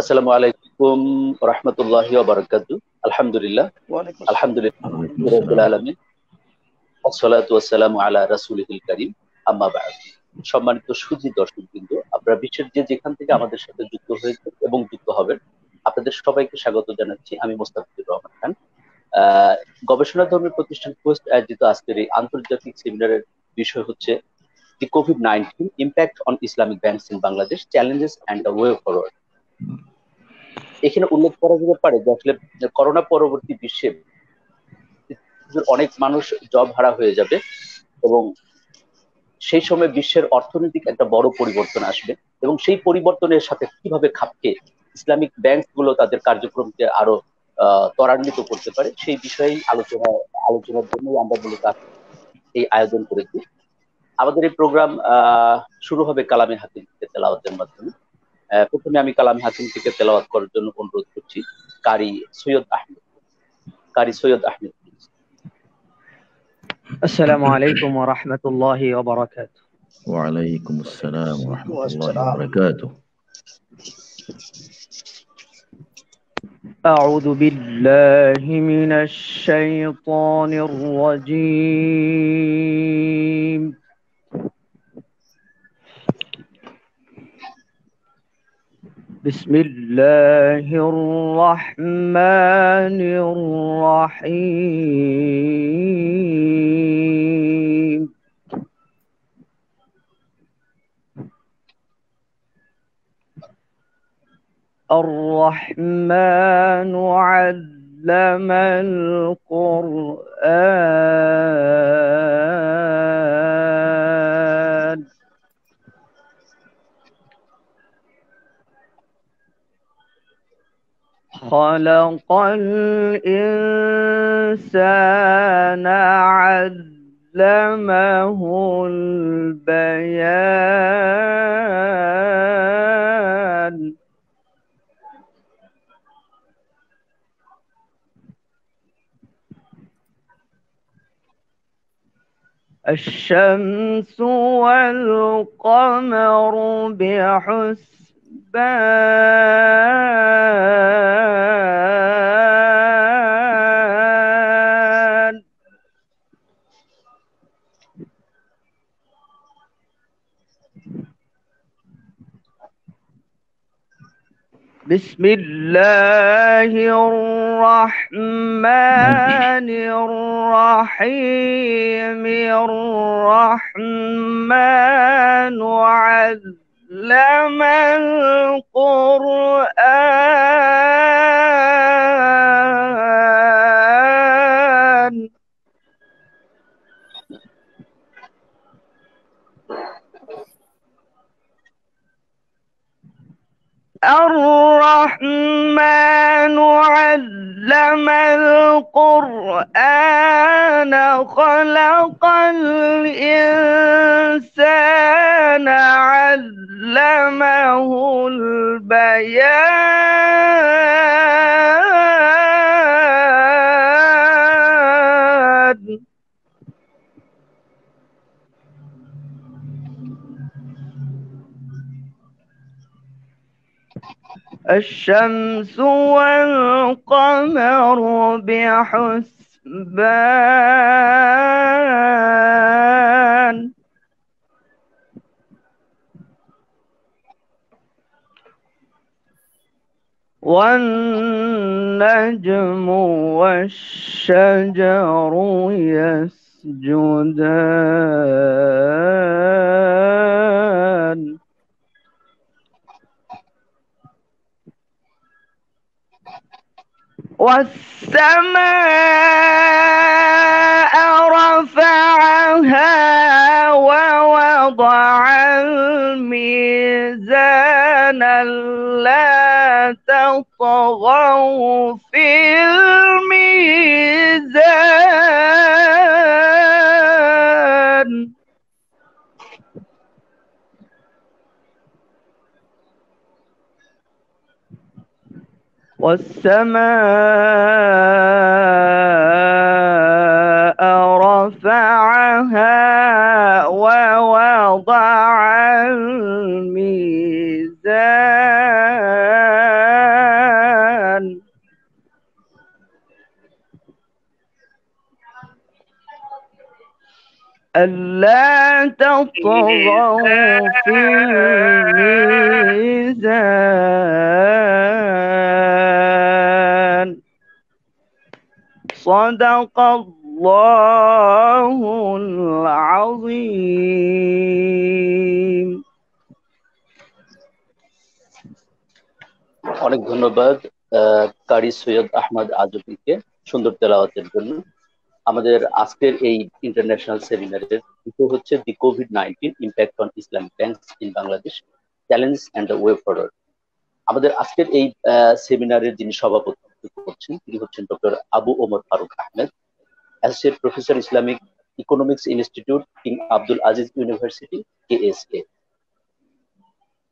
আসসালামু আলাইকুম ওয়া রাহমাতুল্লাহি ওয়া বারাকাতুহু। আলহামদুলিল্লাহ রাব্বিল আলামিন ওয়াসসালাতু ওয়াসসালামু আলা রাসূলিল কারীম আম্মা বা'দ। সম্মানিত সুধী দর্শকবৃন্দ, আপনারা বিশ্বের যেখান থেকে আমাদের সাথে যুক্ত হয়েছে এবং যুক্ত হবেন, আপনাদের সবাইকে স্বাগত জানাচ্ছি। আমি মুস্তাফিজুর রহমান খান। গবেষণাধর্মী প্রতিষ্ঠান পোস্ট আয়োজিত আজকের এই আন্তর্জাতিক সেমিনারের বিষয় হচ্ছে দি COVID-19 impact on Islamic banks in Bangladesh, challenges and the way forward. এখানে উল্লেখ করা যেতে পারে যে আসলে করোনা পরবর্তী বিশ্বে অনেক মানুষ জব হারা হয়ে যাবে এবং সেই সময় বিশ্বের অর্থনৈতিক একটা বড় পরিবর্তন আসবে এবং সেই পরিবর্তনের সাথে কিভাবে খাপ খেয়ে ইসলামিক ব্যাংক গুলো তাদের কার্যক্রমকে আরো ত্বরান্বিত করতে পারে সেই বিষয়ে আলোচনার জন্যই আমরা মূলত এই আয়োজন করেছি। আমাদের এই প্রোগ্রাম শুরু হবে কালামে হাকিম থেকে তেলাওয়াতের মাধ্যমে। প্রথমে আমি কালামে হাকিম থেকে তেলাওয়াত করার জন্য অনুরোধ করছি কারি সৈয়দ আহমেদ। السلام عليكم ورحمة الله وبركاته. وعليكم السلام ورحمة الله وبركاته. أعوذ بالله من الشيطان الرجيم. بسم الله الرحمن الرحيم. الرحمن علم القرآن خلق الإنسان علمه البيان الشمس والقمر بحسبان بسم الله الرحمن الرحيم. الرحمن علم القرآن الرحمن علم القرآن خلق الإنسان علمه البيان الشمس والقمر بحسبان والنجم والشجر يسجدان والسماء رفعها ووضع الميزان لا تطغوا في الميزان والسماء رفعها ووضع الميزان ألا تطغوا في الميزان صدق الله العظيم. অনেক ধন্যবাদ কারি সৈয়দ আহমদ আজমিকে সুন্দর তেলাওয়াতের জন্য। আমাদের আজকের এই ইন্টারন্যাশনাল সেমিনারের বিষয় হচ্ছে দি কোভিড-19 impact on Islamic banks in Bangladesh, challenge and the way forward. আমাদের আজকের এই সেমিনারের যিনি সভাপতিত্ব করছেন তিনি হচ্ছেন doctor Abu Omar Faruk Ahmed, associate professor Islamic economics institute, King Abdul Aziz university, KSA,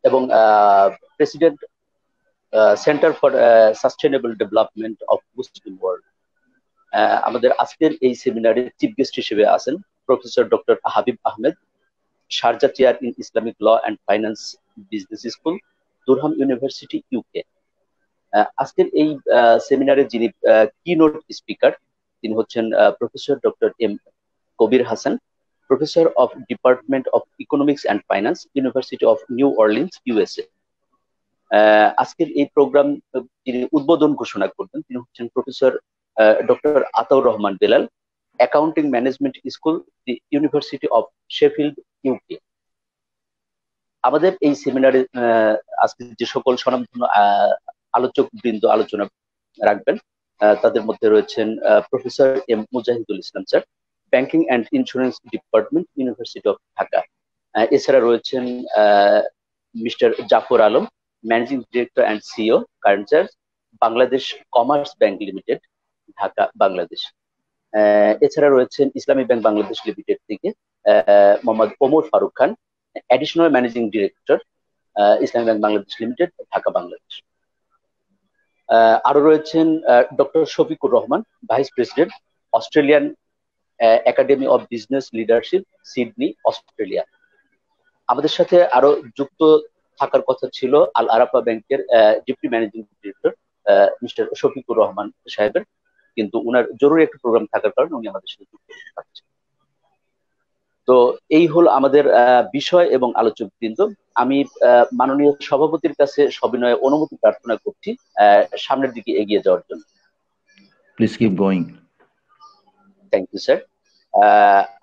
এবং president centre for sustainable development of Muslim world. আমাদের আজকের এই সেমিনারে চিফ গেস্ট হিসেবে আছেন professor doctor Habib Ahmed, Sharjah chair in Islamic law and finance business school, Durham university, UK। আজকের এই সেমিনারে যিনি কিনোট স্পিকার তিনি হচ্ছেন professor doctor Kabir Hasan, professor of department of economics and finance, university of New Orleans, USA। আজকের এই প্রোগ্রাম তিনি উদ্বোধন ঘোষণা করবেন তিনি হচ্ছেন professor doctor Ataur Rahman Belal, accounting management school, the university of Sheffield, UK। আমাদের এই সেমিনারে আজকে যে সকল স্বনামধন্য আলোচক বৃন্দ আলোচনা রাখবেন তাদের মধ্যে রয়েছেন professor Mujahidul Islam sir, banking and insurance department, university of Dhaka. এছাড়া রয়েছেন mister Jafar Alam, managing director and CEO, current charge, Bangladesh commerce bank limited, Dhaka, Bangladesh. এছাড়া রয়েছেন ইসলামী ব্যাংক বাংলাদেশ লিমিটেড থেকে Mohammad Omar Faruk Khan, additional managing director, Islami bank Bangladesh limited, Dhaka, Bangladesh. আরো রয়েছেন doctor Shafiqur Rahman, vice president, Australian academy of business leadership, Sydney, Australia. আমাদের সাথে আরো যুক্ত থাকার কথা ছিল আল আরাফা ব্যাংকের deputy managing director mister Shafiqur Rahman সাহেবের, কিন্তু উনার জরুরি একটা প্রোগ্রাম থাকার কারণে উনি আমাদের সাথে যুক্ত থাকছেন। তো এই হলো আমাদের বিষয় এবং আলোচক বৃন্দ। আমি মাননীয় সভাপতির কাছে সবিনয়ে অনুমতি প্রার্থনা করছি সামনের দিকে এগিয়ে যাওয়ার জন্য। Please keep going. Thank you sir.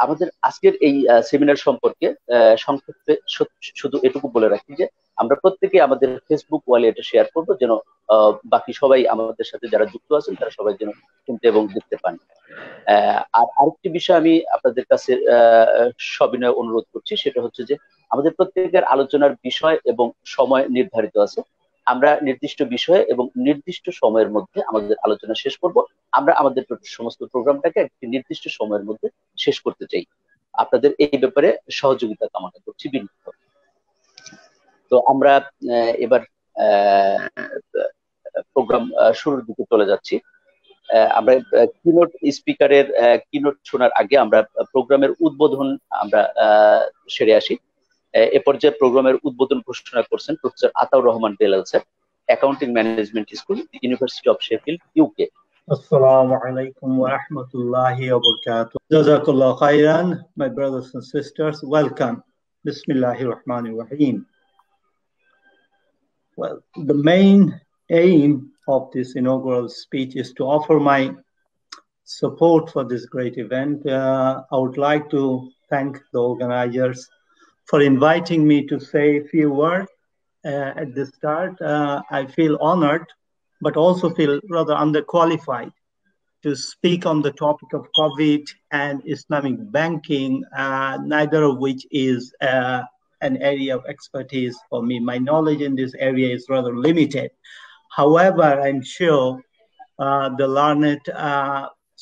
আমাদের আজকের এই সেমিনার সম্পর্কে সংক্ষেপে শুধু এটুকু বলে রাখি যে আমরা প্রত্যেকে আমাদের ফেসবুক ওয়ালে এটা শেয়ার করবো যেন বাকি সবাই আমাদের সাথে যারা যুক্ত আছেন তারা সবাই যেন শুনতে এবং দেখতে পান। আর আরেকটি বিষয় আমি আপনাদের কাছে সবিনয় অনুরোধ করছি, সেটা হচ্ছে যে আমাদের প্রত্যেকের আলোচনার বিষয় এবং সময় নির্ধারিত আছে। আমরা নির্দিষ্ট বিষয়ে এবং নির্দিষ্ট সময়ের মধ্যে আমাদের আলোচনা শেষ করব। আমরা আমাদের সমস্ত প্রোগ্রামটাকে একটি নির্দিষ্ট সময়ের মধ্যে শেষ করতে চাই। আপনাদের এই ব্যাপারে সহযোগিতা কামনা করছি বিনীত। তো আমরা এবার প্রোগ্রাম শুরুর দিকে চলে যাচ্ছি। আমরা কিনোট স্পিকারের কিনোট শোনার আগে আমরা প্রোগ্রামের উদ্বোধন আমরা সেরে আসি। এ পর্যায়ে প্রোগ্রামের উদ্বোধন ঘোষণা করছেন professor Ataur Rahman Belal sir, accounting management school, university of Sheffield, UK। Assalamu alaikum wa rahmatullahi wa barakatuh. Jazakallah khairan, my brothers and sisters. Welcome. Bismillahir Rahmanir Rahim. Well, the main aim of this inaugural speech is to offer my support for this great event. I would like to thank the organizers for inviting me to say a few words at the start. I feel honored, but also feel rather underqualified to speak on the topic of COVID and Islamic banking, neither of which is an area of expertise for me. My knowledge in this area is rather limited. However, I'm sure the learned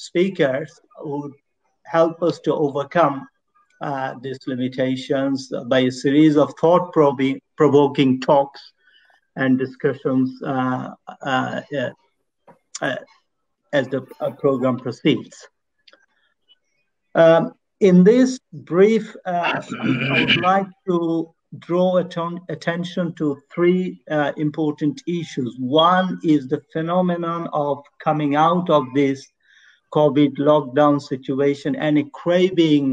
speakers would help us to overcome these limitations by a series of thought-provoking talks and discussions as the program proceeds. In this brief speech, I would like to draw attention to three important issues. One is the phenomenon of coming out of this COVID lockdown situation and a craving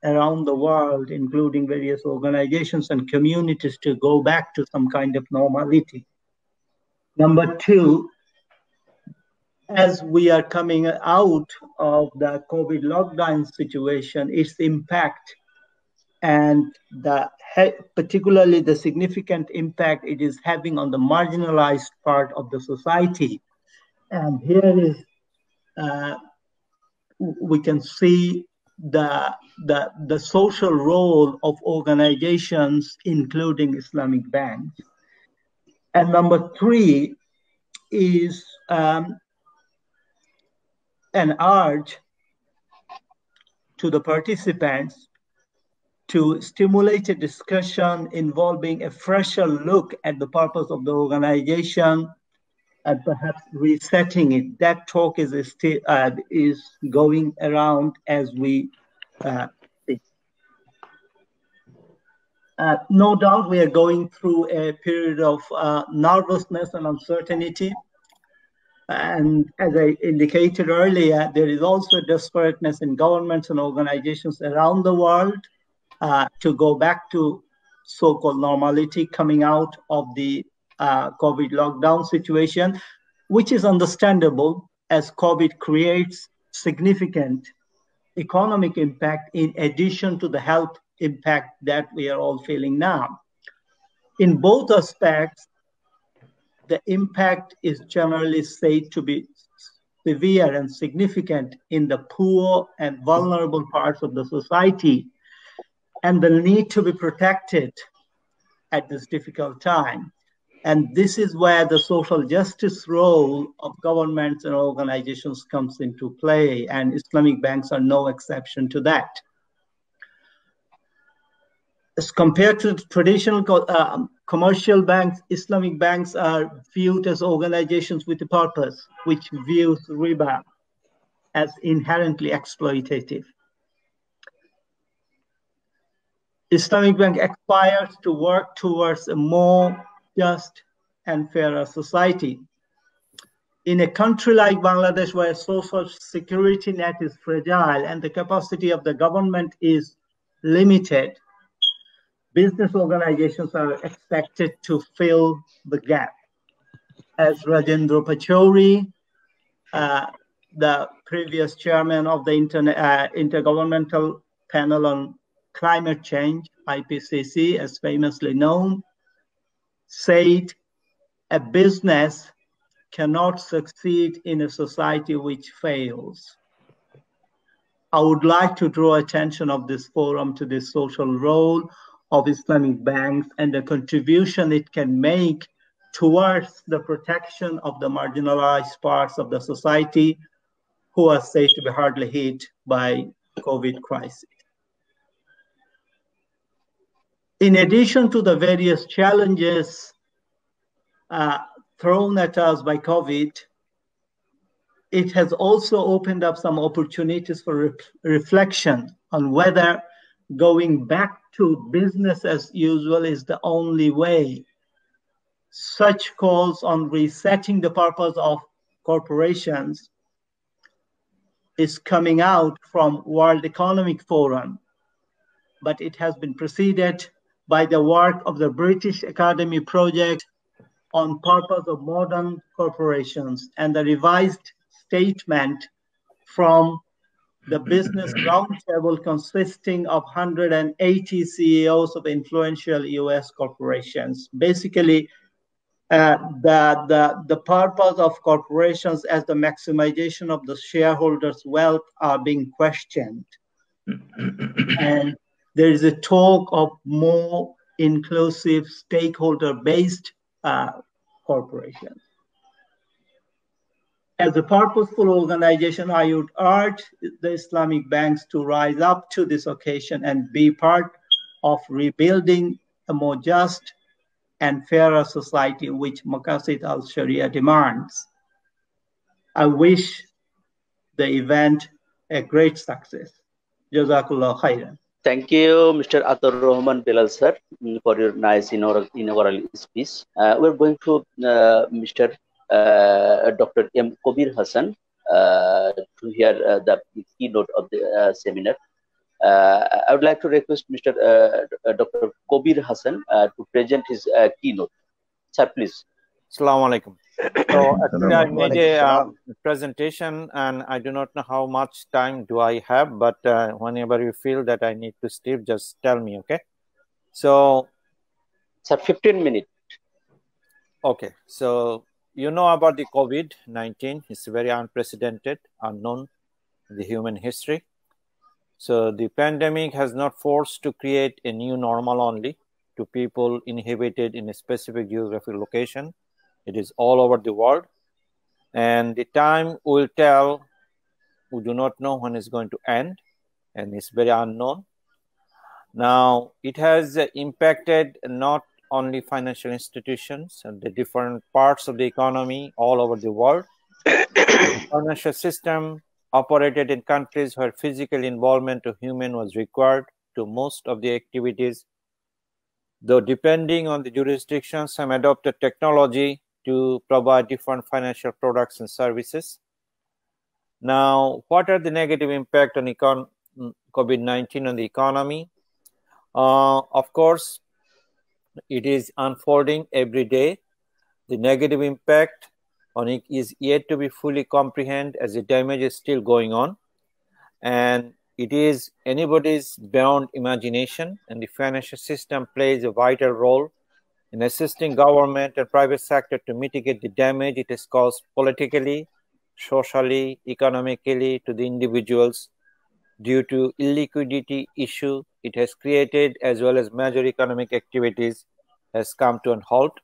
around the world, including various organizations and communities, to go back to some kind of normality. Number two, as we are coming out of the COVID lockdown situation, its impact and particularly the significant impact it is having on the marginalized part of the society. And here is, we can see the social role of organizations, including Islamic banks. And number three is an urge to the participants to stimulate a discussion involving a fresher look at the purpose of the organization and perhaps resetting it. That talk is going around as we speak. No doubt we are going through a period of nervousness and uncertainty. And as I indicated earlier, there is also desperateness in governments and organizations around the world to go back to so-called normality coming out of the COVID lockdown situation, which is understandable as COVID creates significant economic impact in addition to the health impact that we are all feeling now. In both aspects, the impact is generally said to be severe and significant in the poor and vulnerable parts of the society, and the need to be protected at this difficult time. And this is where the social justice role of governments and organizations comes into play, and Islamic banks are no exception to that. As compared to traditional commercial banks, Islamic banks are viewed as organizations with a purpose, which views riba as inherently exploitative. Islamic Bank aspires to work towards a more just and fairer society. In a country like Bangladesh, where social security net is fragile and the capacity of the government is limited, business organizations are expected to fill the gap. As Rajendra Pachauri, the previous chairman of the Intergovernmental Panel on Climate Change, IPCC, as famously known, said, a business cannot succeed in a society which fails. I would like to draw attention of this forum to the social role of Islamic banks and the contribution it can make towards the protection of the marginalized parts of the society who are said to be hardly hit by COVID crisis. In addition to the various challenges thrown at us by COVID, it has also opened up some opportunities for reflection on whether going back to business as usual is the only way. Such calls on resetting the purpose of corporations is coming out from World Economic Forum, but it has been preceded by the work of the British Academy Project on Purpose of Modern Corporations and the revised statement from the Business Roundtable consisting of 180 CEOs of influential US corporations. Basically, the purpose of corporations as the maximization of the shareholders' wealth are being questioned. And there is a talk of more inclusive, stakeholder-based corporations. As a purposeful organization, I would urge the Islamic banks to rise up to this occasion and be part of rebuilding a more just and fairer society which Maqasid al-Sharia demands. I wish the event a great success. Jazakallah khairan. Thank you, Mr. Ataur Rahman Belal sir, for your nice inaugural speech. We're going to Mr. Dr. M. Kabir Hassan to hear the keynote of the seminar. I would like to request Mr. Dr. Kabir Hassan to present his keynote. Sir, please. Assalamu alaikum. So actually I made a presentation and I do not know how much time do I have, but whenever you feel that I need to stop, just tell me, okay? So, sir, 15 minutes. Okay, so you know about the COVID-19. It's very unprecedented, unknown in the human history. So the pandemic has not forced to create a new normal only to people inhabited in a specific geographic location. It is all over the world. And the time will tell. We do not know when it's going to end, and it's very unknown. Now, it has impacted not only financial institutions and the different parts of the economy all over the world. The financial system operated in countries where physical involvement of human was required to most of the activities, though depending on the jurisdiction, some adopted technology to provide different financial products and services. Now, what are the negative impact on COVID-19 on the economy? Of course, it is unfolding every day. The negative impact on it is yet to be fully comprehended as the damage is still going on. And it is anybody's beyond imagination, and the financial system plays a vital role in assisting government and private sector to mitigate the damage it has caused politically, socially, economically to the individuals due to illiquidity issue it has created, as well as major economic activities has come to a halt.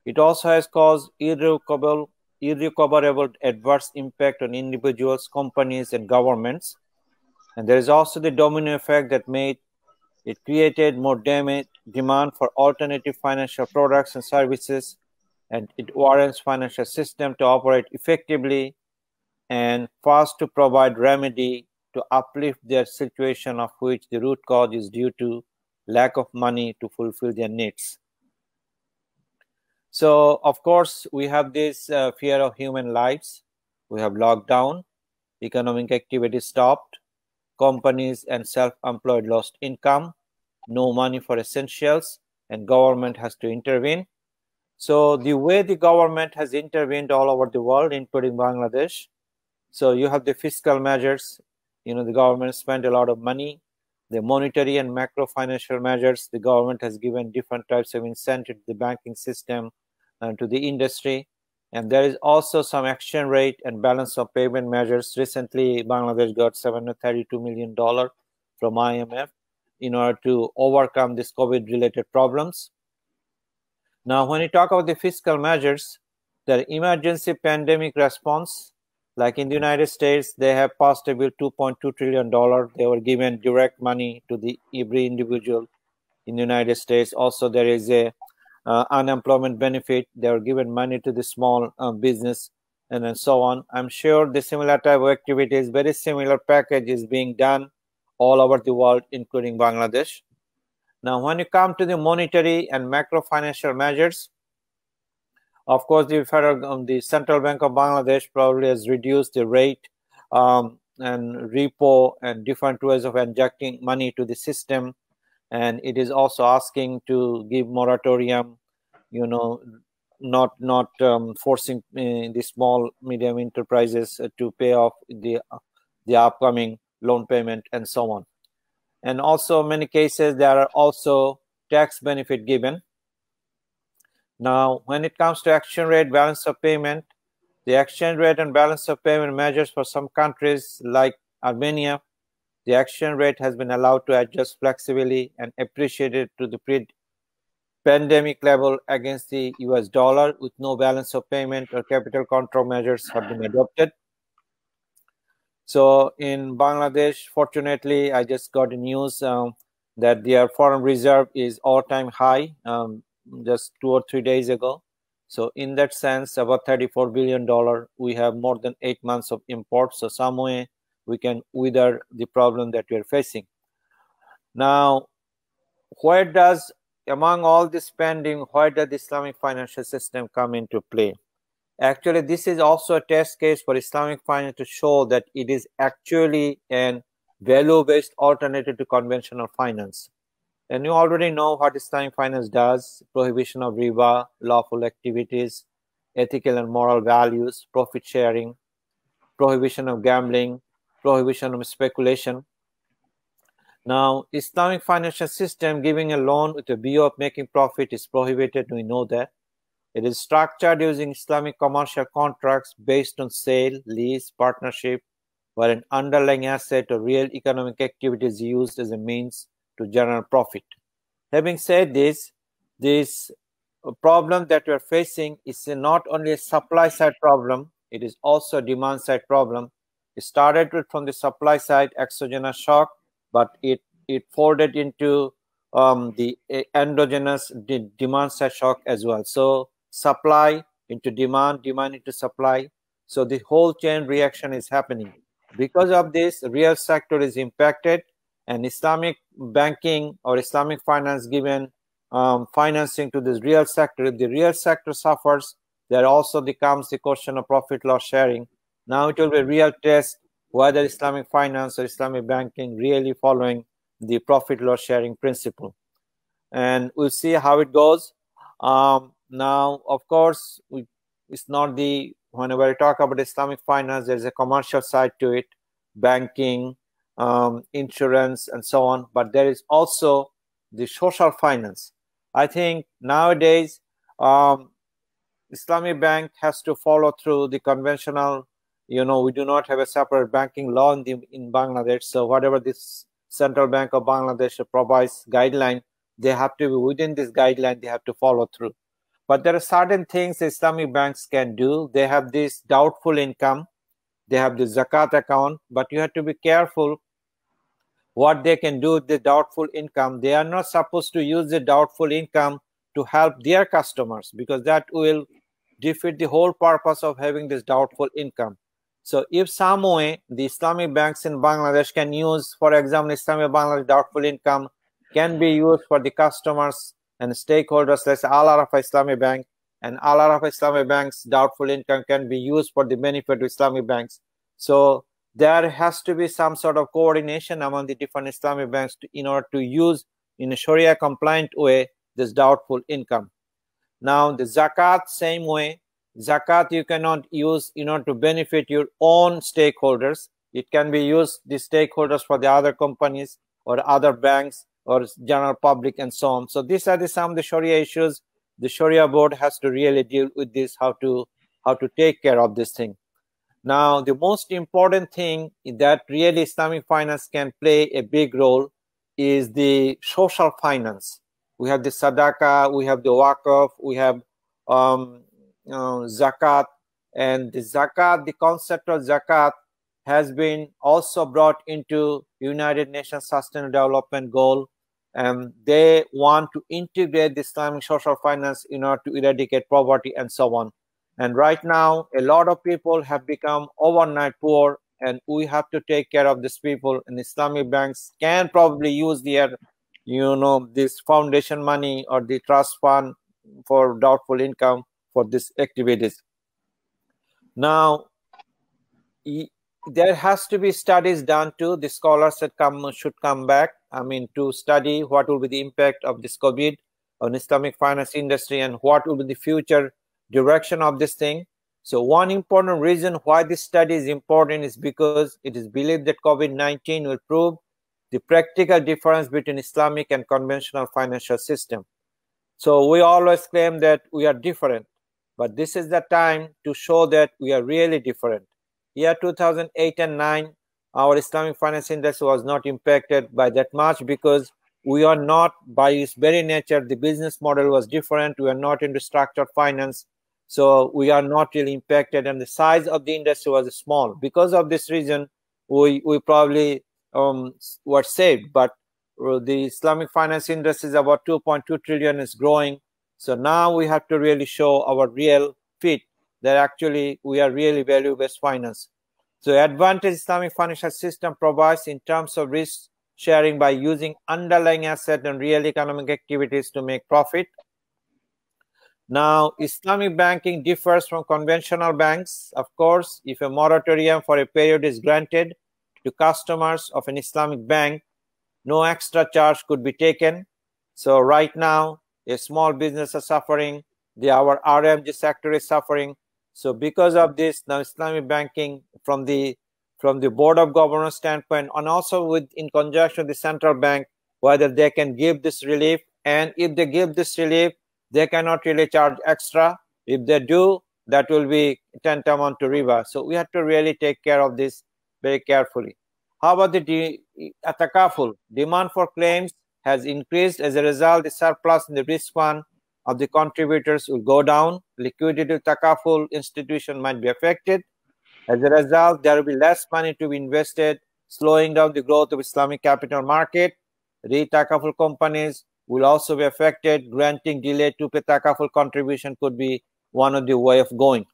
It also has caused irrecoverable adverse impact on individuals, companies, and governments. And there is also the domino effect that made it created more demand for alternative financial products and services, and it warrants financial system to operate effectively and fast to provide remedy to uplift their situation, of which the root cause is due to lack of money to fulfill their needs. So, of course, we have this fear of human lives. We have lockdown, economic activity stopped, companies and self-employed lost income, no money for essentials, and government has to intervene. So the way the government has intervened all over the world, including Bangladesh, so you have the fiscal measures, the government spent a lot of money, the monetary and macro financial measures, the government has given different types of incentive to the banking system and to the industry. And there is also some exchange rate and balance of payment measures. Recently, Bangladesh got $732 million from IMF in order to overcome these COVID-related problems. Now, when you talk about the fiscal measures, the emergency pandemic response, like in the United States, they have passed a bill $2.2 trillion. They were given direct money to every individual in the United States. Also, there is a unemployment benefit. They were given money to the small business and then so on. I'm sure the similar type of activities, very similar package is being done all over the world, including Bangladesh. Now, when you come to the monetary and macro financial measures, of course, the Central Bank of Bangladesh probably has reduced the rate and repo and different ways of injecting money to the system. And it is also asking to give moratorium, not forcing the small, medium enterprises to pay off the upcoming loan payment and so on. And also, in many cases, there are also tax benefit given. Now, when it comes to exchange rate, balance of payment, the exchange rate and balance of payment measures for some countries like Armenia, the exchange rate has been allowed to adjust flexibly and appreciated to the pre-pandemic level against the US dollar with no balance of payment or capital control measures have been adopted. So in Bangladesh, fortunately, I just got the news that their foreign reserve is all-time high just 2 or 3 days ago. So in that sense, about $34 billion, we have more than 8 months of imports. So some way we can weather the problem that we are facing. Now, among all this spending, where does the Islamic financial system come into play? Actually, this is also a test case for Islamic finance to show that it is actually a value-based alternative to conventional finance. And you already know what Islamic finance does: prohibition of riba, lawful activities, ethical and moral values, profit sharing, prohibition of gambling, prohibition of speculation. Now, Islamic financial system giving a loan with a view of making profit is prohibited. We know that. It is structured using Islamic commercial contracts based on sale, lease, partnership, where an underlying asset or real economic activity is used as a means to generate profit. Having said this problem that we are facing is not only a supply side problem, it is also a demand side problem. It started from the supply side exogenous shock, but it folded into the endogenous demand side shock as well. So supply into demand, demand into supply. So the whole chain reaction is happening. Because of this, real sector is impacted, and Islamic banking or Islamic finance given financing to this real sector. If the real sector suffers, there also becomes the question of profit loss sharing. Now it will be a real test whether Islamic finance or Islamic banking really following the profit loss sharing principle. And we'll see how it goes. Now, of course, it's not whenever I talk about Islamic finance, there's a commercial side to it, banking, insurance, and so on. But there is also the social finance. I think nowadays, Islamic bank has to follow through the conventional, we do not have a separate banking law in Bangladesh. So whatever this Central Bank of Bangladesh provides guideline, they have to be within this guideline, they have to follow through. But there are certain things Islamic banks can do. They have this doubtful income, they have the zakat account, but you have to be careful what they can do with the doubtful income. They are not supposed to use the doubtful income to help their customers, because that will defeat the whole purpose of having this doubtful income. So if some way the Islamic banks in Bangladesh can use, for example, Islamic Bangladesh doubtful income can be used for the customers and stakeholders, let's say Al Arafa Islamic Bank, and Al Arafa Islamic Bank's doubtful income can be used for the benefit of Islamic banks. So there has to be some sort of coordination among the different Islamic banks in order to use in a Sharia compliant way this doubtful income. Now the zakat, same way. Zakat you cannot use in order to benefit your own stakeholders. It can be used, the stakeholders, for the other companies or other banks or general public and so on. So these are some of the Sharia issues. The Sharia board has to really deal with this, how to take care of this thing. Now, the most important thing that really Islamic finance can play a big role is the social finance. We have the sadaqah, we have the waqf, we have zakat, and the zakat, the concept of zakat has been also brought into United Nations Sustainable Development Goal, and they want to integrate the Islamic social finance in order to eradicate poverty and so on. And right now, a lot of people have become overnight poor, and we have to take care of these people. And Islamic banks can probably use their, this foundation money or the trust fund for doubtful income for these activities. Now, there has to be studies done too. The scholars should come back, to study what will be the impact of this COVID on Islamic finance industry and what will be the future direction of this thing. So one important reason why this study is important is because it is believed that COVID-19 will prove the practical difference between Islamic and conventional financial system. So we always claim that we are different, but this is the time to show that we are really different. Year 2008 and 9, our Islamic finance industry was not impacted by that much because we are not, by its very nature, the business model was different. We are not into structured finance. So we are not really impacted, and the size of the industry was small. Because of this reason, we probably were saved. But the Islamic finance industry is about 2.2 trillion, is growing. So now we have to really show our real fit, that actually we are really value-based finance. So advantage Islamic financial system provides in terms of risk sharing by using underlying asset and real economic activities to make profit. Now, Islamic banking differs from conventional banks. Of course, if a moratorium for a period is granted, to customers of an Islamic bank, no extra charge could be taken. So right now, a small business is suffering, our RMG sector is suffering. So because of this, now Islamic banking from the Board of Governors standpoint, and also in conjunction with the central bank, whether they can give this relief, and if they give this relief, they cannot really charge extra. If they do, that will be tantamount to riba. So we have to really take care of this very carefully. How about the takaful? Demand for claims has increased. As a result, the surplus in the risk fund of the contributors will go down. Liquidity takaful institution might be affected. As a result, there will be less money to be invested, slowing down the growth of Islamic capital market. Re-takaful companies will also be affected. Granting delay to pay takaful contribution could be one of the way of going.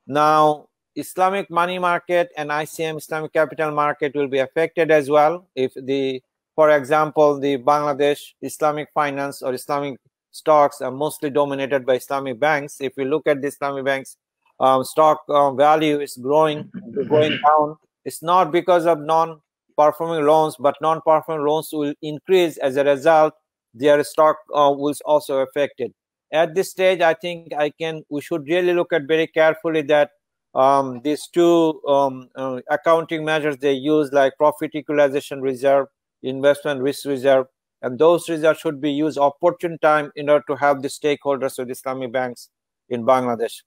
Now, Islamic money market and ICM, Islamic capital market, will be affected as well. If for example, the Bangladesh Islamic finance or Islamic stocks are mostly dominated by Islamic banks. If we look at the Islamic banks, stock value is going down. It's not because of non-performing loans, but non-performing loans will increase. As a result, their stock was also affected. At this stage, I think we should really look at very carefully that these two accounting measures they use, like profit equalization reserve, investment risk reserve, and those reserves should be used opportune time in order to have the stakeholders of the Islamic banks in Bangladesh.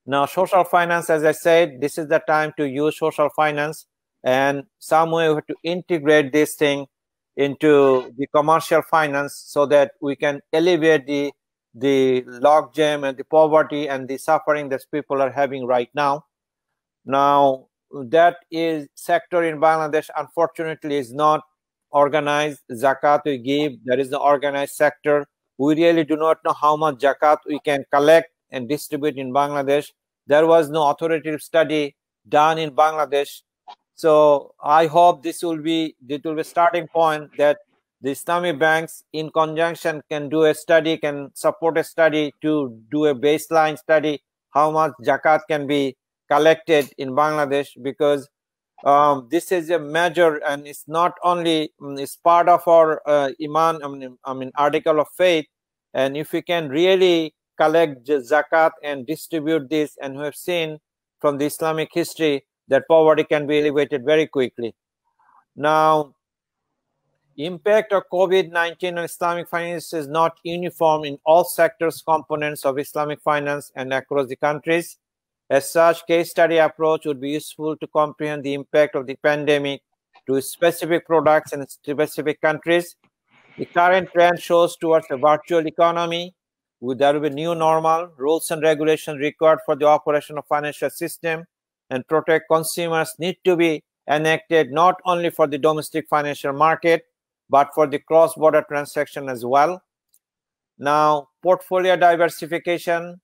Now, social finance, as I said, this is the time to use social finance, and some way we have to integrate this thing into the commercial finance so that we can alleviate the logjam and the poverty and the suffering that people are having right now. Now, that is sector in Bangladesh, unfortunately, is not organized. Zakat we give, there is the organized sector. We really do not know how much zakat we can collect and distribute in Bangladesh. There was no authoritative study done in Bangladesh. So I hope this will be a starting point that the Islamic banks in conjunction can do a study, can support a study to do a baseline study, how much zakat can be collected in Bangladesh, because this is a measure, and it's not only, it's part of our article of faith. And if we can really collect zakat and distribute this, and we have seen from the Islamic history that poverty can be alleviated very quickly. Now, impact of COVID-19 on Islamic finance is not uniform in all sectors, components of Islamic finance and across the countries. As such, case study approach would be useful to comprehend the impact of the pandemic to specific products and specific countries. The current trend shows towards a virtual economy. There will be new normal, rules and regulations required for the operation of financial system and protect consumers need to be enacted not only for the domestic financial market, but for the cross-border transaction as well. Now, portfolio diversification.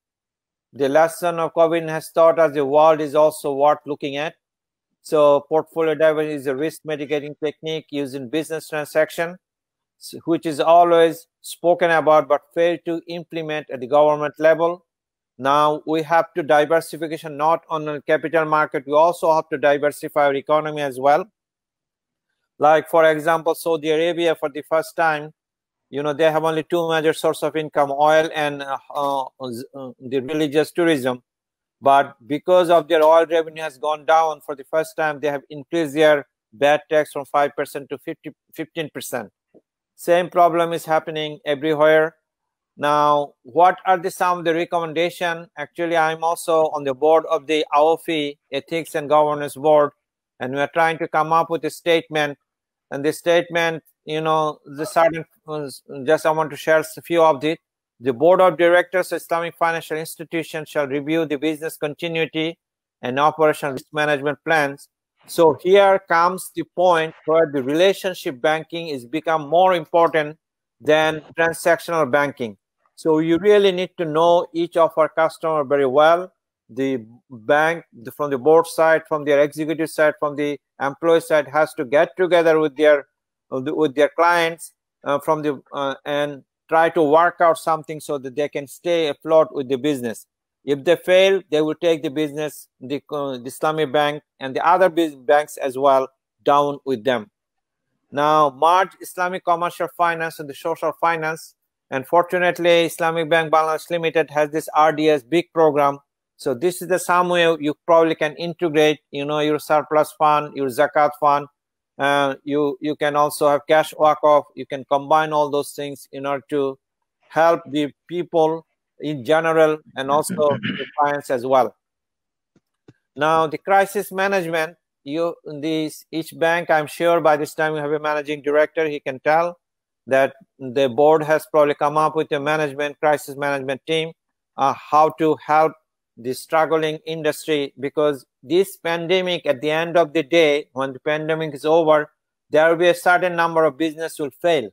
The lesson of COVID has taught us the world is also worth looking at. So portfolio diversification is a risk mitigating technique used in business transaction, which is always spoken about but failed to implement at the government level. Now we have to diversification not on the capital market, we also have to diversify our economy as well. Like for example, Saudi Arabia, for the first time, they have only two major sources of income, oil and the religious tourism. But because of their oil revenue has gone down, for the first time, they have increased their VAT tax from 5% to 15%. Same problem is happening everywhere. Now, what are some of the recommendations? Actually, I'm also on the board of the AOFI, Ethics and Governance Board, and we are trying to come up with a statement. And the statement, just I want to share a few of it. The Board of Directors of Islamic Financial Institutions shall review the business continuity and operational risk management plans. So here comes the point where the relationship banking is become more important than transactional banking. So you really need to know each of our customers very well. The bank, from the board side, from their executive side, from the employee side, has to get together with their clients and try to work out something so that they can stay afloat with the business. If they fail, they will take the business, the Islamic bank and the other banks as well down with them. Now, merge Islamic commercial finance and the social finance. And fortunately, Islamic Bank Bangladesh Limited has this RDS big program. So this is the some way you probably can integrate, your surplus fund, your zakat fund. You can also have cash walk-off. You can combine all those things in order to help the people in general and also the clients as well. Now, the crisis management, each bank, I'm sure by this time you have a managing director, he can tell that the board has probably come up with a crisis management team, how to help the struggling industry, because this pandemic, at the end of the day, when the pandemic is over, there will be a certain number of business will fail.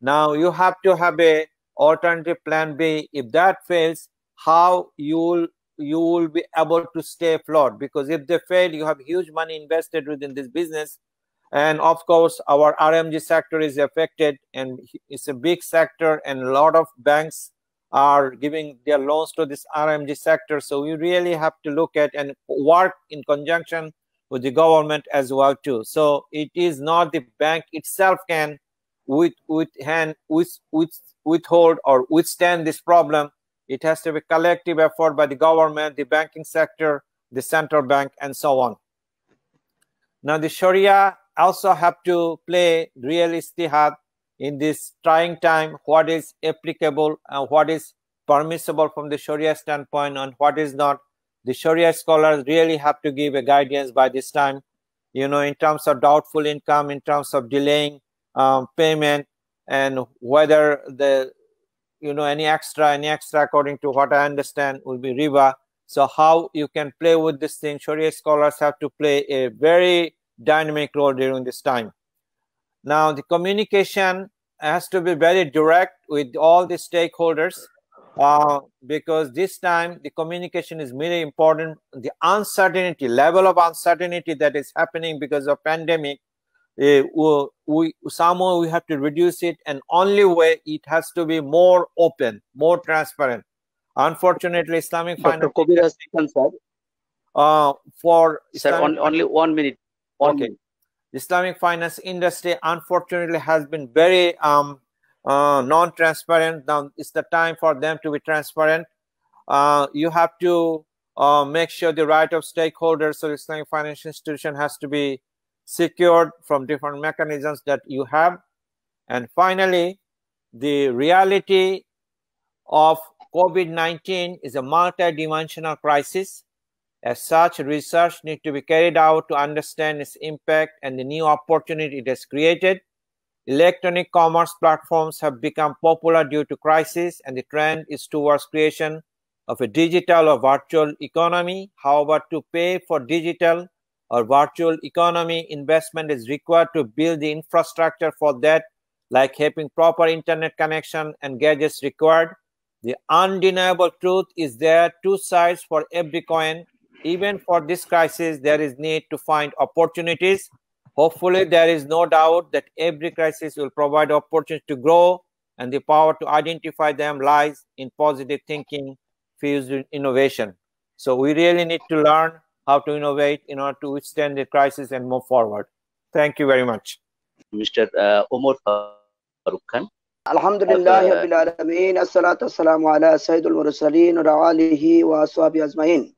Now you have to have a alternative plan B. If that fails, how you will be able to stay afloat, because if they fail, you have huge money invested within this business. And of course, our RMG sector is affected, and it's a big sector, and a lot of banks are giving their loans to this RMG sector. So we really have to look at and work in conjunction with the government as well too. So it is not the bank itself can withhold or withstand this problem. It has to be collective effort by the government, the banking sector, the central bank, and so on. Now the Sharia also have to play real istihad in this trying time, what is applicable and what is permissible from the Sharia standpoint and what is not. The Sharia scholars really have to give a guidance by this time, in terms of doubtful income, in terms of delaying payment, and whether the, any extra according to what I understand will be riba. So how you can play with this thing, Sharia scholars have to play a very dynamic role during this time. Now, the communication has to be very direct with all the stakeholders, because this time the communication is really important. The level of uncertainty that is happening because of pandemic, somehow we have to reduce it, and only way it has to be more open, more transparent. Unfortunately, Islamic Dr. Kabir has taken, sir. For sir, only 1 minute. Okay. The Islamic finance industry, unfortunately, has been very non-transparent. Now it's the time for them to be transparent. You have to make sure the right of stakeholders, so Islamic financial institution has to be secured from different mechanisms that you have. And finally, the reality of COVID-19 is a multidimensional crisis. As such, research needs to be carried out to understand its impact and the new opportunity it has created. Electronic commerce platforms have become popular due to crisis, and the trend is towards creation of a digital or virtual economy. However, to pay for digital or virtual economy, investment is required to build the infrastructure for that, like having proper internet connection and gadgets required. The undeniable truth is there are two sides for every coin. Even for this crisis, there is need to find opportunities. Hopefully, there is no doubt that every crisis will provide opportunity to grow, and the power to identify them lies in positive thinking fused with innovation. So we really need to learn how to innovate in order to withstand the crisis and move forward. Thank you very much. Mr. Umar Faruq Khan. Alhamdulillah Rabbil Alameen, As-salatu As-salamu ala Sayyidul Mursaleen wa alihi wa ashabihi ajma'in.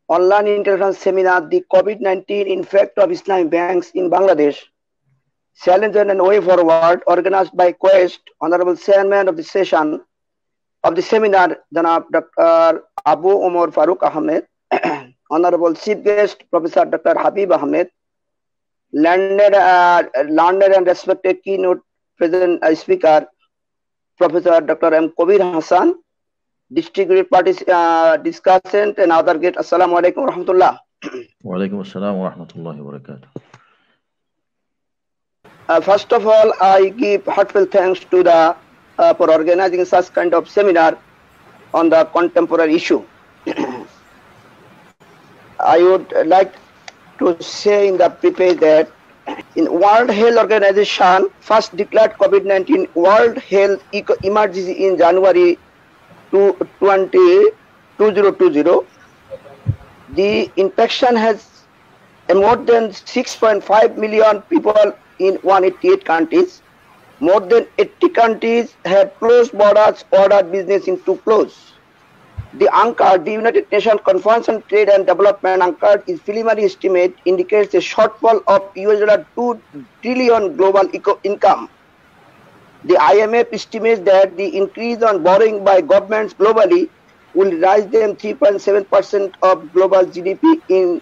Online international seminar, the COVID-19 impact of Islamic banks in Bangladesh, Challenges and Way Forward, organized by Quest, Honorable Chairman of the session of the seminar, Janab Dr. Abu Umar Faruq Ahmed, Honorable Chief Guest, Professor Dr. Habib Ahmed, learned and respected keynote speaker, Professor Dr. M. Kabir Hassan, distinguished discussant and other guests. Assalamu alaikum wa rahmatullah. Wa alaikum assalam wa rahmatullahi wa barakatuh. First of all, I give heartfelt thanks to the for organizing such kind of seminar on the contemporary issue. I would like to say in the preface that in World Health Organization first declared COVID-19 World Health Emergency in January 2020, 2020. The infection has more than 6.5 million people in 188 countries. More than 80 countries have closed borders, ordered business into close. The UNCTAD, the United Nations Conference on Trade and Development, UNCTAD, its preliminary estimate indicates a shortfall of $2 trillion global income. The IMF estimates that the increase on borrowing by governments globally will rise them 3.7% of global GDP in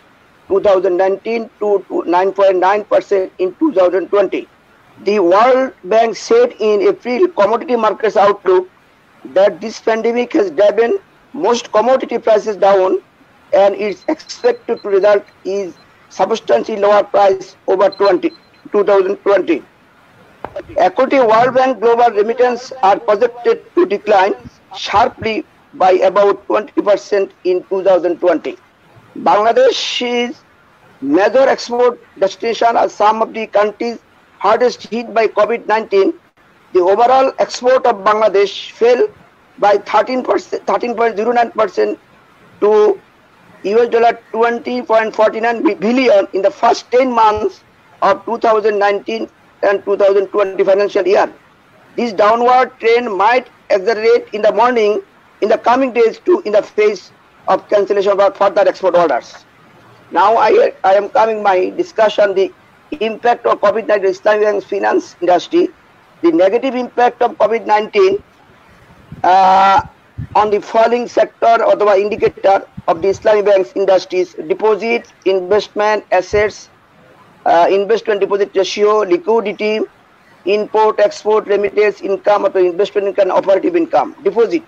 2019 to 9.9% in 2020. The World Bank said in April commodity markets outlook that this pandemic has driven most commodity prices down and is expected to result in substantially lower price over 2020. According to World Bank, global remittance are projected to decline sharply by about 20% in 2020. Bangladesh's major export destination are some of the countries hardest hit by COVID-19. The overall export of Bangladesh fell by 13.09% to $20.49 billion in the first 10 months of 2019 and 2020 financial year. This downward trend might accelerate in the coming days in the face of cancellation of further export orders. Now I am coming my discussion the impact of COVID-19 Islamic finance industry. The negative impact of COVID-19 on the falling sector or the indicator of the Islamic banks industries, deposit, investment, assets, investment deposit ratio, liquidity, import, export, remittance, income, or the investment income, operative income. Deposit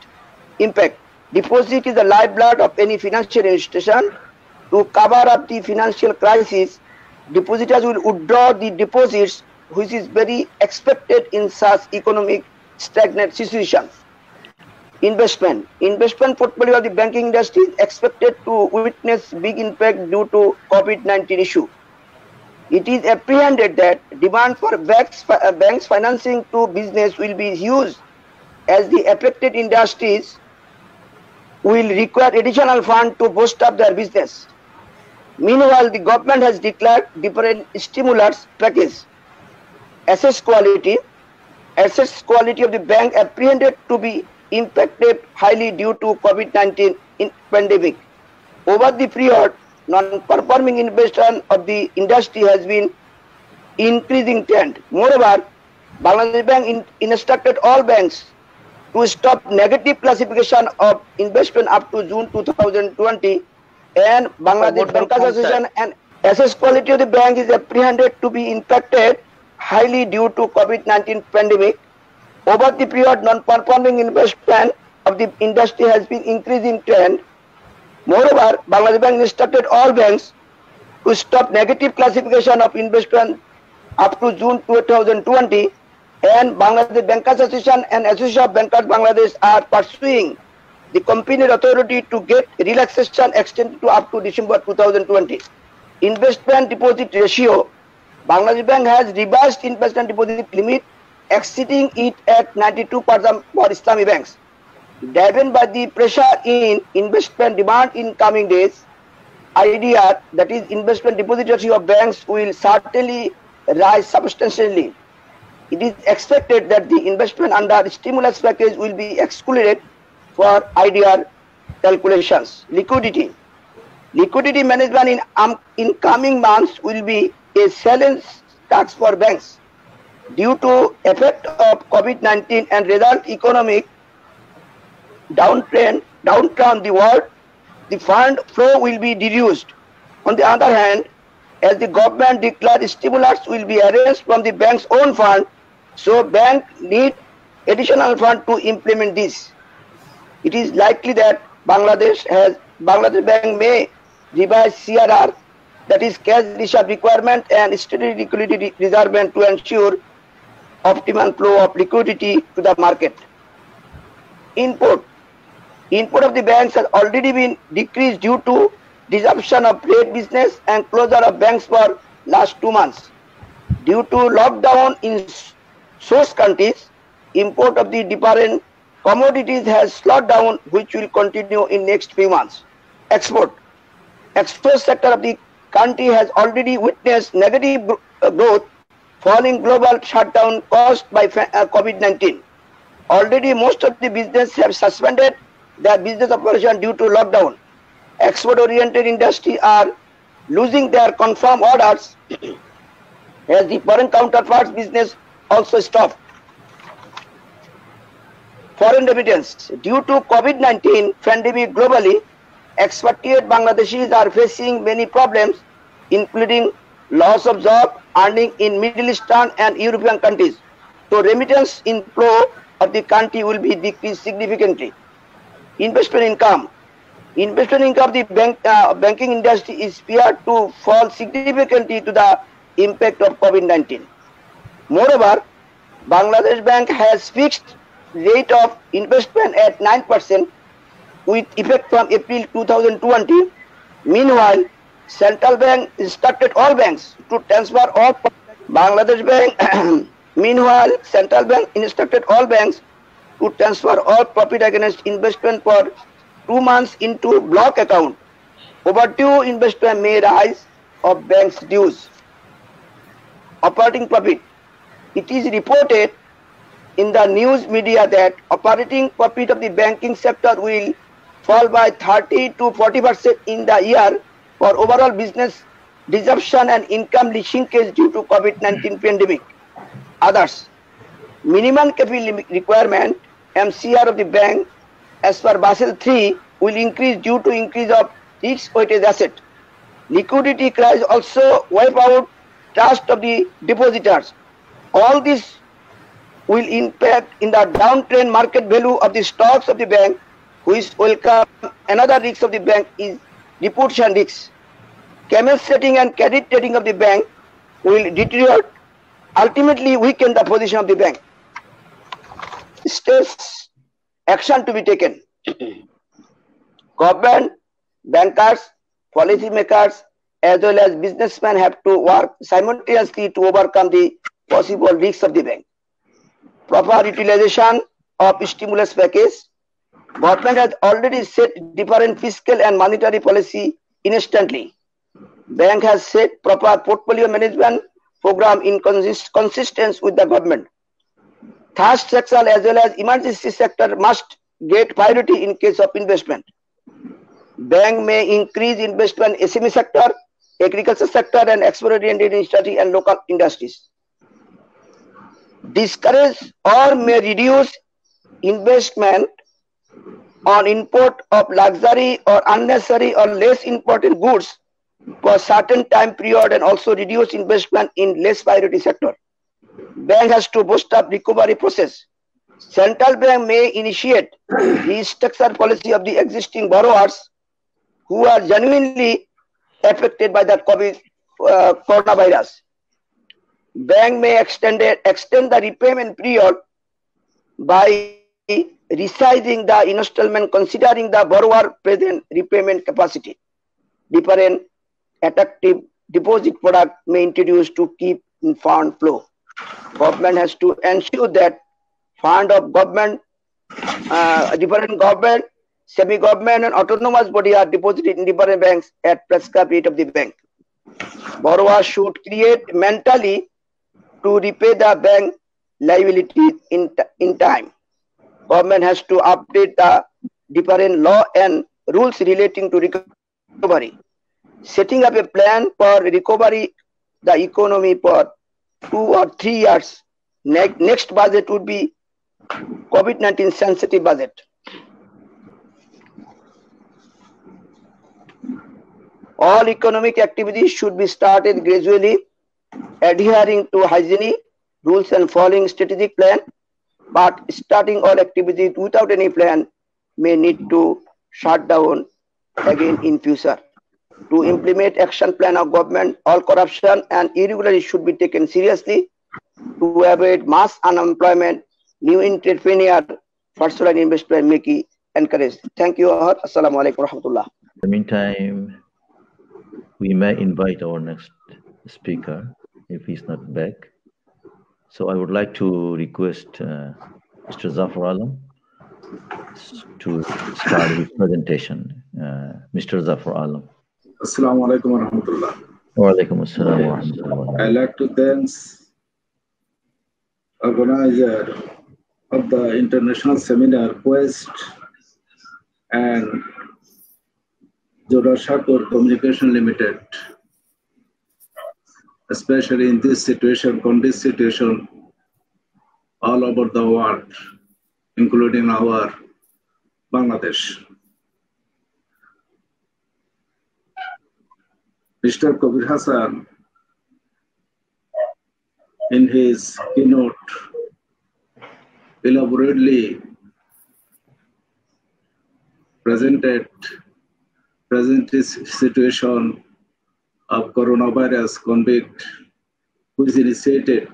impact. Deposit is the lifeblood of any financial institution. To cover up the financial crisis, depositors will withdraw the deposits, which is very expected in such economic stagnant situations. Investment portfolio of the banking industry is expected to witness big impact due to COVID-19 issue. It is apprehended that demand for banks financing to business will be huge, as the affected industries will require additional funds to boost up their business. Meanwhile, the government has declared different stimulus package. Assets quality of the bank apprehended to be impacted highly due to COVID-19 pandemic. Over the period, non-performing investment of the industry has been increasing trend. Moreover, Bangladesh Bank instructed all banks to stop negative classification of investment up to June 2020, and Bangladesh Bank Association and assets quality of the bank is apprehended to be impacted highly due to COVID-19 pandemic. Over the period, non-performing investment of the industry has been increasing trend. Moreover, Bangladesh Bank instructed all banks to stop negative classification of investment up to June 2020, and Bangladesh Bank Association and Association of Bankers Bangladesh are pursuing the competent authority to get relaxation extended to up to December 2020. Investment deposit ratio, Bangladesh Bank has revised investment deposit limit, exceeding it at 92% for Islamic banks. Driven by the pressure in investment demand in coming days, IDR, that is investment deposit ratio of banks, will certainly rise substantially. It is expected that the investment under stimulus package will be excluded for IDR calculations. Liquidity management in coming months will be a challenge task for banks. Due to effect of COVID-19 and result economic downturn the world, the fund flow will be reduced. On the other hand, as the government declared stimulus will be arranged from the bank's own fund, so bank need additional fund to implement this. It is likely that Bangladesh Bank may revise CRR, that is cash reserve requirement, and steady liquidity reserve to ensure optimal flow of liquidity to the market. Import of the banks has already been decreased due to disruption of trade business and closure of banks for last 2 months. Due to lockdown in source countries, import of the different Commodities has slowed down, which will continue in next few months. Export sector of the country has already witnessed negative growth following global shutdown caused by COVID-19. Already most of the business have suspended their business operation due to lockdown. Export-oriented industry are losing their confirmed orders as the foreign counterparts business also stopped. Foreign remittance. Due to COVID-19 pandemic globally, expatriate Bangladeshis are facing many problems, including loss of job, earning in Middle Eastern and European countries. So remittance inflow of the country will be decreased significantly. Investment income. Investment income of the banking industry is feared to fall significantly to the impact of COVID-19. Moreover, Bangladesh Bank has fixed rate of investment at 9% with effect from April 2020. Meanwhile, Central Bank instructed all banks to transfer all Bangladesh Bank. Meanwhile, Central Bank instructed all banks to transfer all profit against investment for 2 months into block account. Overdue investment may rise of banks' dues. Operating profit. It is reported in the news media that operating profit of the banking sector will fall by 30 to 40% in the year for overall business disruption and income shrinkage due to COVID-19 pandemic. Others. Minimum capital requirement MCR of the bank as per Basel III will increase due to increase of risk-weighted asset. Liquidity crisis also wipe out trust of the depositors. All this will impact in the downtrend market value of the stocks of the bank, which will come. Another risk of the bank is reputation risk. Camel setting and credit rating of the bank will deteriorate, ultimately weaken the position of the bank. Steps, action to be taken. Government, bankers, policymakers, as well as businessmen have to work simultaneously to overcome the possible risks of the bank. Proper utilization of stimulus package. Government has already set different fiscal and monetary policy instantly. Bank has set proper portfolio management program in consistence with the government. Third sector as well as emergency sector must get priority in case of investment. Bank may increase investment in SME sector, agriculture sector and export-oriented industry and local industries. Discourage or may reduce investment on import of luxury or unnecessary or less important goods for certain time period and also reduce investment in less priority sector. Bank has to boost up recovery process. Central Bank may initiate restructure policy of the existing borrowers who are genuinely affected by the coronavirus. Bank may extend the repayment period by resizing the installment considering the borrower present repayment capacity. Different attractive deposit product may introduce to keep in fund flow. Government has to ensure that fund of government, different government, semi-government and autonomous body are deposited in different banks at prescribed rate of the bank. Borrowers should create mentally to repay the bank liability in time. Government has to update the different law and rules relating to recovery. Setting up a plan for recovery the economy for 2 or 3 years. Next budget would be COVID-19 sensitive budget. All economic activities should be started gradually, adhering to hygiene rules and following strategic plan, but starting all activities without any plan may need to shut down again in future. To implement action plan of government, all corruption and irregularity should be taken seriously to avoid mass unemployment, new entrepreneur, first-line investment may be encouraged. Thank you all. Assalamu alaikum warahmatullah. In the meantime, we may invite our next speaker if he's not back. So I would like to request Mr. Zafar Alam to start his presentation. Mr. Zafar Alam. Assalamu alaikum wa rahmatullah. Wa alaikum assalam wa rahmatullah. I'd like to thank organizer of the international seminar Quest and JoraShako Communication Limited, especially in this situation, all over the world, including our Bangladesh. Mr. Kabir Hassan, in his keynote, elaborately presented present situation of coronavirus COVID, which is initiated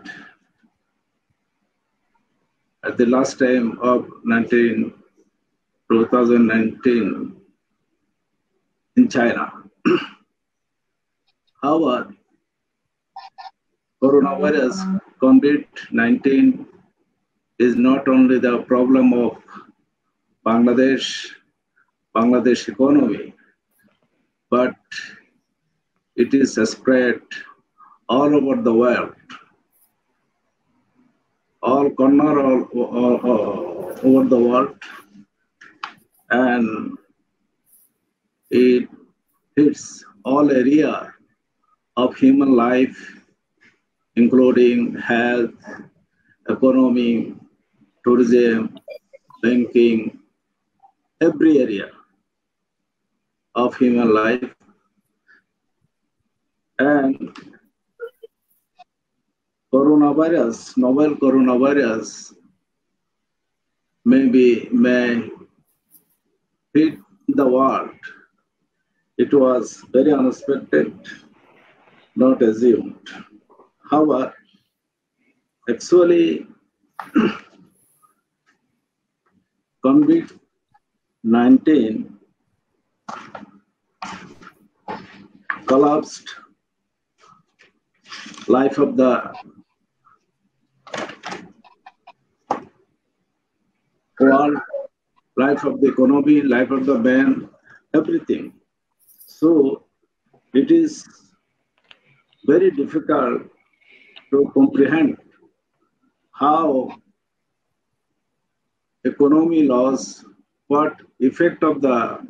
at the last time of 2019 in China. However, coronavirus COVID-19 is not only the problem of Bangladesh economy, but it is spread all over the world, all corner all over the world, and it hits all area of human life, including health, economy, tourism, banking, every area of human life. And coronavirus, novel coronavirus, may hit the world. It was very unexpected, not assumed. However, actually, COVID-19 collapsed life of the world, life of the economy, life of the man, everything. So it is very difficult to comprehend how economy loss, what effect of the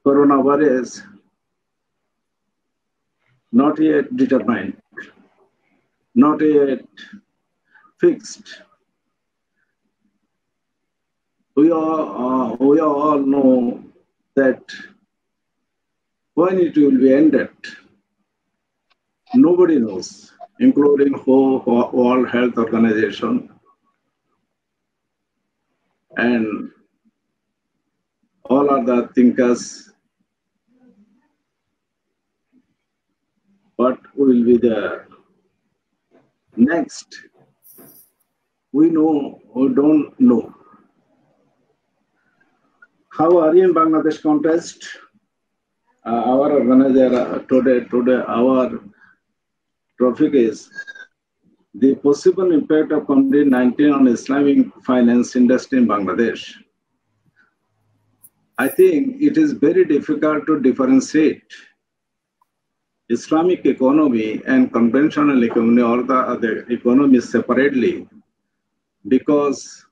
coronavirus not yet determined, not yet fixed. We all know that when it will be ended, nobody knows, including whole World Health Organization and all other thinkers. What will be the next? We know or don't know. How are you in Bangladesh context? Our organizer today our topic is the possible impact of COVID-19 on Islamic finance industry in Bangladesh. I think it is very difficult to differentiate Islamic economy and conventional economy or the other economies separately, because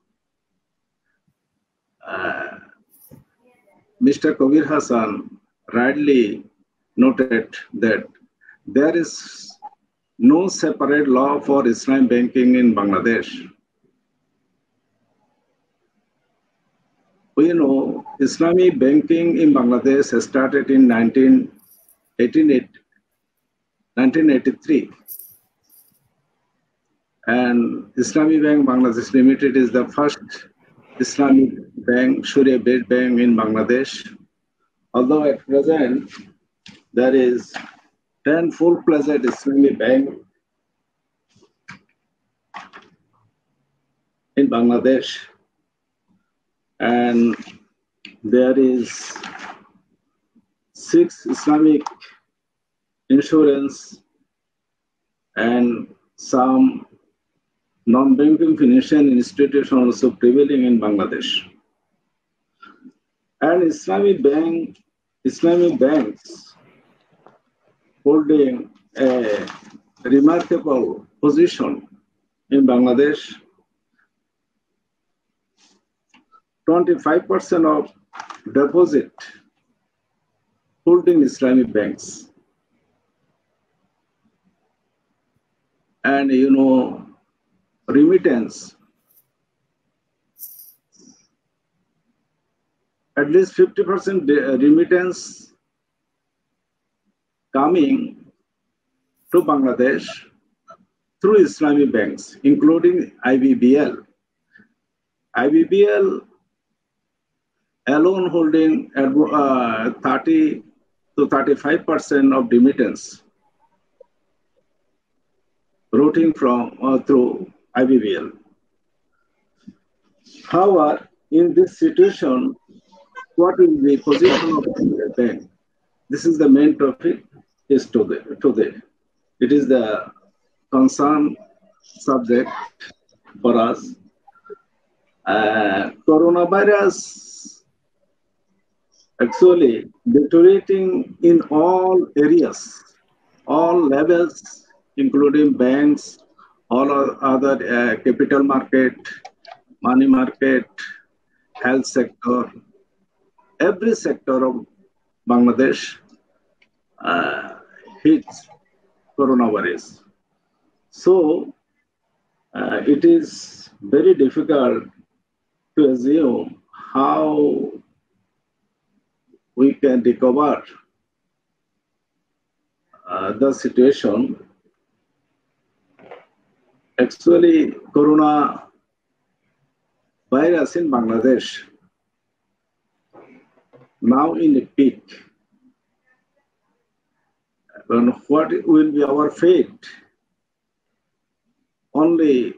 Mr. Kabir Hassan rightly noted that there is no separate law for Islamic banking in Bangladesh. We know Islamic banking in Bangladesh started in 1983. And Islamic Bank Bangladesh Limited is the first Islamic bank, Sharia-based bank in Bangladesh. Although at present, there is 10 full-fledged Islamic bank in Bangladesh. And there is 6 Islamic insurance and some non-banking financial institutions also prevailing in Bangladesh. And Islamic banks holding a remarkable position in Bangladesh. 25% of deposit holding Islamic banks. And remittance, at least 50% remittance coming to Bangladesh through Islamic banks, including IBBL. IBBL alone holding 30 to 35% of remittance routing from through IBBL. However, in this situation, what is the position of the bank? This is the main topic is today. It is the concern subject for us. Coronavirus actually deteriorating in all areas, all levels, including banks, all other capital market, money market, health sector, every sector of Bangladesh hits coronavirus. So it is very difficult to assume how we can recover the situation. Actually, corona virus in Bangladesh now in a peak. And what will be our fate? Only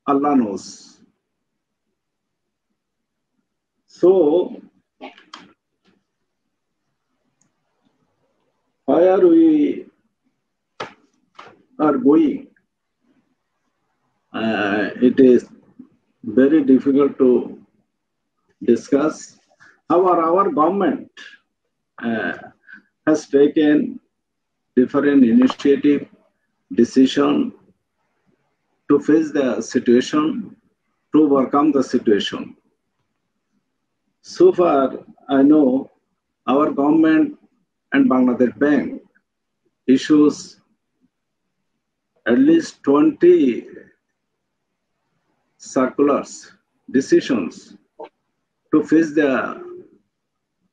Allah knows. So, where we are going, it is very difficult to discuss. However, our government has taken different initiative, decision to face the situation, to overcome the situation. So far, I know our government and Bangladesh Bank issues at least 20 circulars, decisions to face the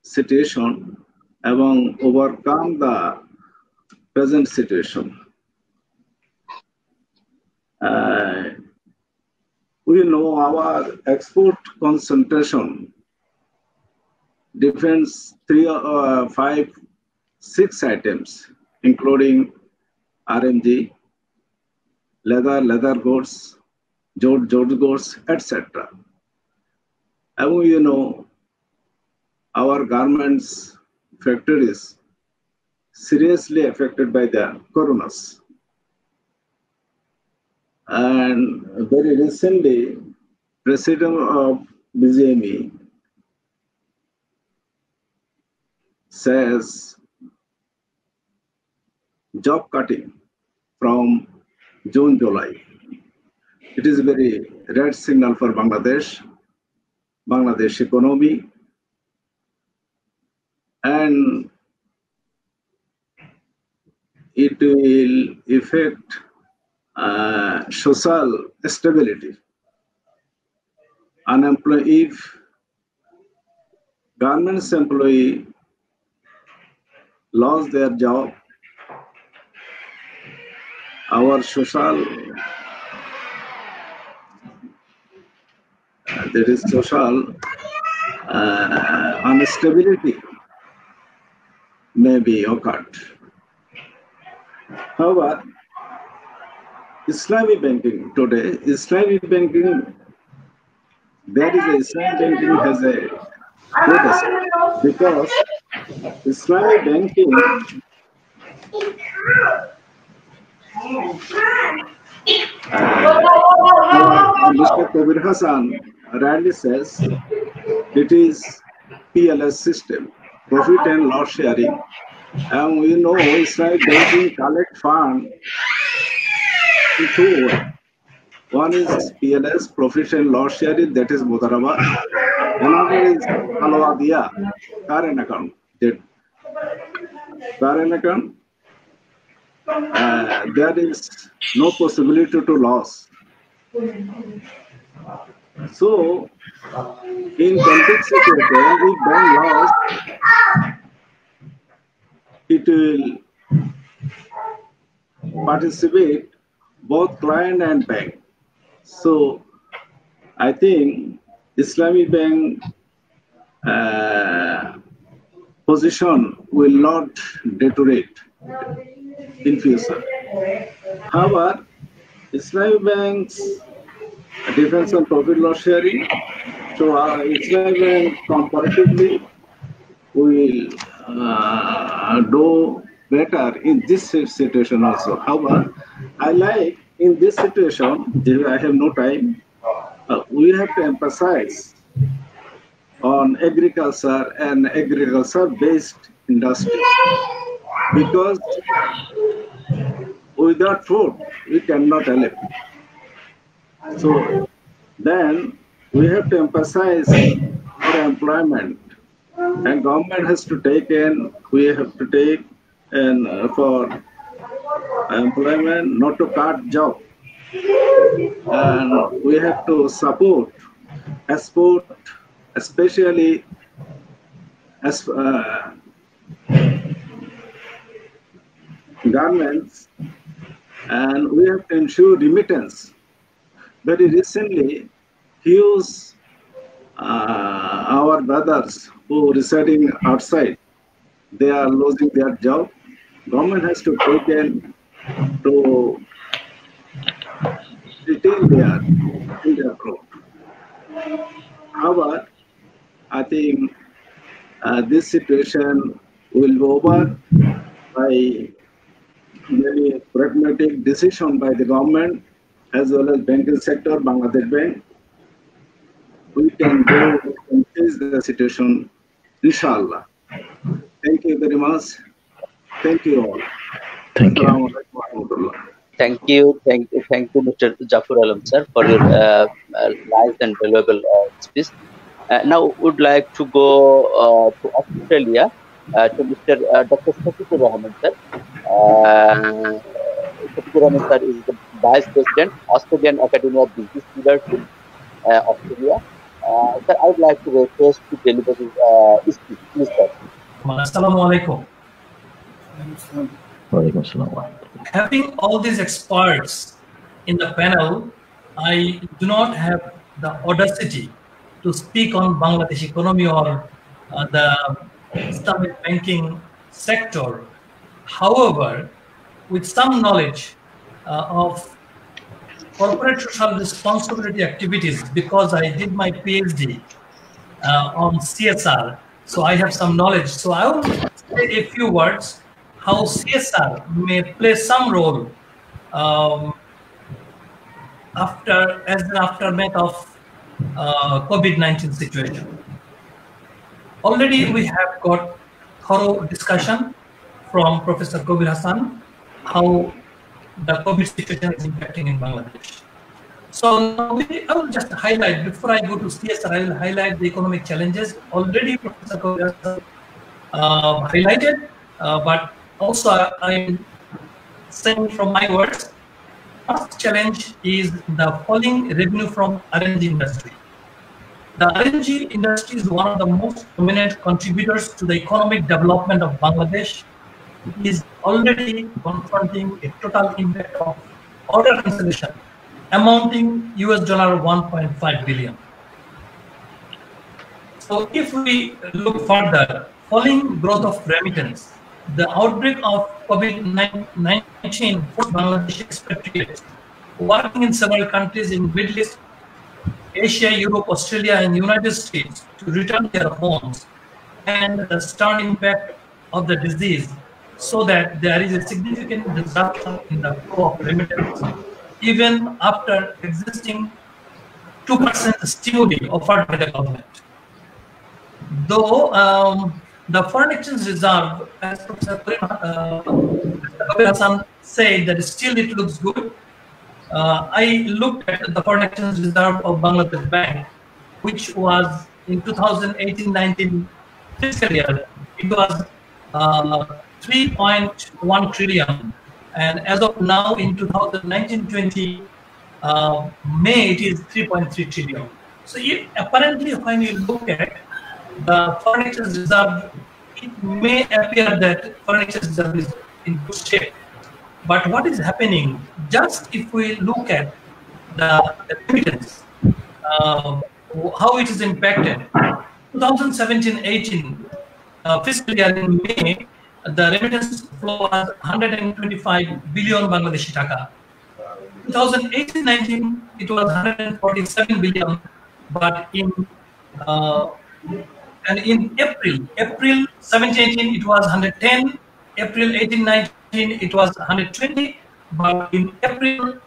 situation and overcome the present situation. We know our export concentration defends 3, 5, 6 items, including RMG, leather goods, jute goods, etc. And we know our garments factories seriously affected by the coronas. And very recently, President of BGME says job cutting from June, July. It is a very red signal for Bangladesh economy, and it will affect social stability. If garments employee lost their job, our social there is social instability may be occurred. However, Islamic banking today, Islamic banking, there is a Islamic banking has a good aspect because Islamic banking Mr. Kabir Hassan rightly says it is PLS system, profit and loss sharing. And we know Islamic banking collect fund in two ways. One is PLS, profit and loss sharing, that is Mudaraba. Another is Alwadiya, current account. That current account, there is no possibility to loss. So, in context situation, if bank loss, it will participate both client and bank. So, I think Islamic bank position will not deteriorate in future. However, Islamic banks defense on profit loss sharing. So Islamic bank comparatively will do better in this situation also. However, I like in this situation, I have no time, we have to emphasize on agriculture and agriculture-based industry, because without food, we cannot live. So then we have to emphasize for employment, and government has to take in, we have to take in for employment, not to cut job. And we have to support export, especially as garments, and we have to ensure remittance. Very recently, huge our brothers who are residing outside, they are losing their job. Government has to take in to retain their growth. However, I think this situation will be over by very pragmatic decision by the government as well as banking sector, Bangladesh Bank. We can go and face the situation, inshallah. Thank you very much. Thank you all. Thank you. Thank you, Mr. Jafar Alam sir, for your nice and valuable speech. Now, would like to go to Australia to Mr. Dr. Rahman sir. Rahman sir is the Vice President, Australian Academy of Business Leaders in Australia. Sir, I would like to request to deliver his speech. Please, sir. Assalamu alaikum. Walaikum assalam. Having all these experts in the panel, I do not have the audacity to speak on Bangladesh economy or the Islamic banking sector. However, with some knowledge of corporate social responsibility activities, because I did my PhD on CSR, so I have some knowledge. So I will say a few words how CSR may play some role as an aftermath of COVID-19 situation. Already we have got thorough discussion from Professor Kabir Hassan how the COVID situation is impacting in Bangladesh. So now I will just highlight, before I go to CSR, I will highlight the economic challenges. Already Professor Kabir Hassan highlighted, but also I'm saying from my words, first challenge is the falling revenue from RNG industry. The RNG industry is one of the most prominent contributors to the economic development of Bangladesh. It is already confronting a total impact of order cancellation amounting US $1.5 billion. So if we look further, falling growth of remittance, the outbreak of COVID-19 forced Bangladesh expatriates working in several countries in Middle East, Asia, Europe, Australia, and United States to return their homes, and the stern impact of the disease, so that there is a significant disruption in the flow of remittance even after existing 2% stimuli offered by the government. Though the foreign exchange reserve, as Professor Hassan said, that still it looks good. I looked at the foreign exchange reserve of Bangladesh Bank, which was in 2018-19 fiscal year, it was 3.1 trillion, and as of now in 2019-20 May it is 3.3 trillion. So apparently when you look at the foreign exchange reserve, it may appear that foreign exchange reserve is in good shape. But what is happening, just if we look at the remittance, how it is impacted, 2017-18 fiscal year in May, the remittance flow was 125 billion Bangladeshi taka. 2018-19, it was 147 billion, but in April 17-18, it was 110. April 18-19, it was 120. But in April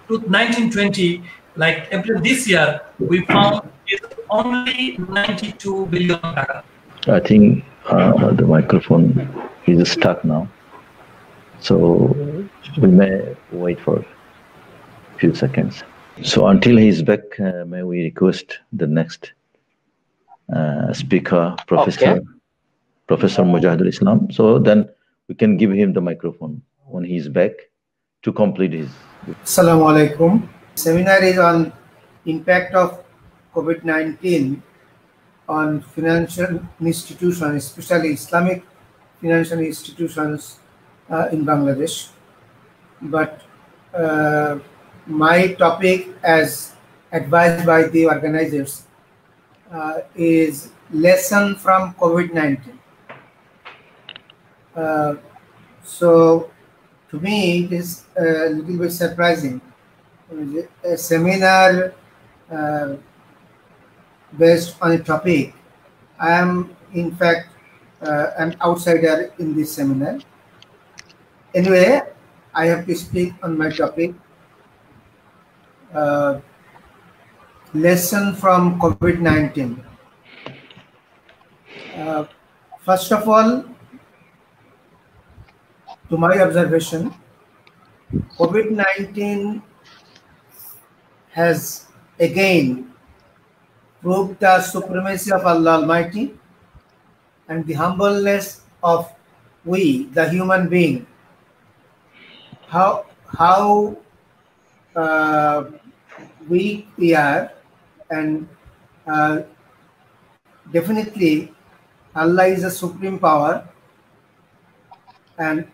19-20, like April this year, we found it's only 92 billion taka. I think the microphone is stuck now, so we may wait for a few seconds. So until he is back, may we request the next speaker, Professor Muzahidul Islam. So then we can give him the microphone when he is back to complete his. Assalamu alaikum. Seminar is on impact of COVID-19 on financial institutions, especially Islamic financial institutions in Bangladesh. But my topic, as advised by the organizers, is lesson from COVID-19. So to me, it is a little bit surprising. A seminar based on a topic. I am, in fact, an outsider in this seminar. Anyway, I have to speak on my topic. Lesson from COVID-19. First of all, to my observation, COVID-19 has again proved the supremacy of Allah Almighty and the humbleness of we, the human being. How weak we are, and definitely Allah is a supreme power, and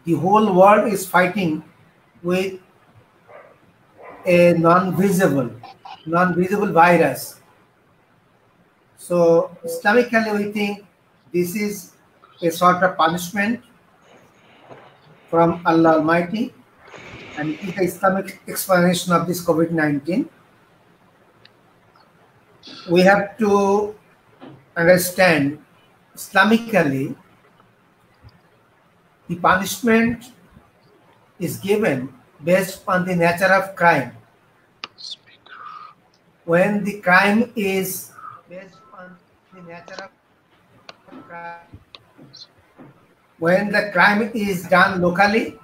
the whole world is fighting with a non-visible virus. So Islamically, we think this is a sort of punishment from Allah Almighty, and it is the Islamic explanation of this COVID-19. We have to understand Islamically, the punishment is given based on the nature of crime. When the crime is based on the nature of crime, when the crime is done locally,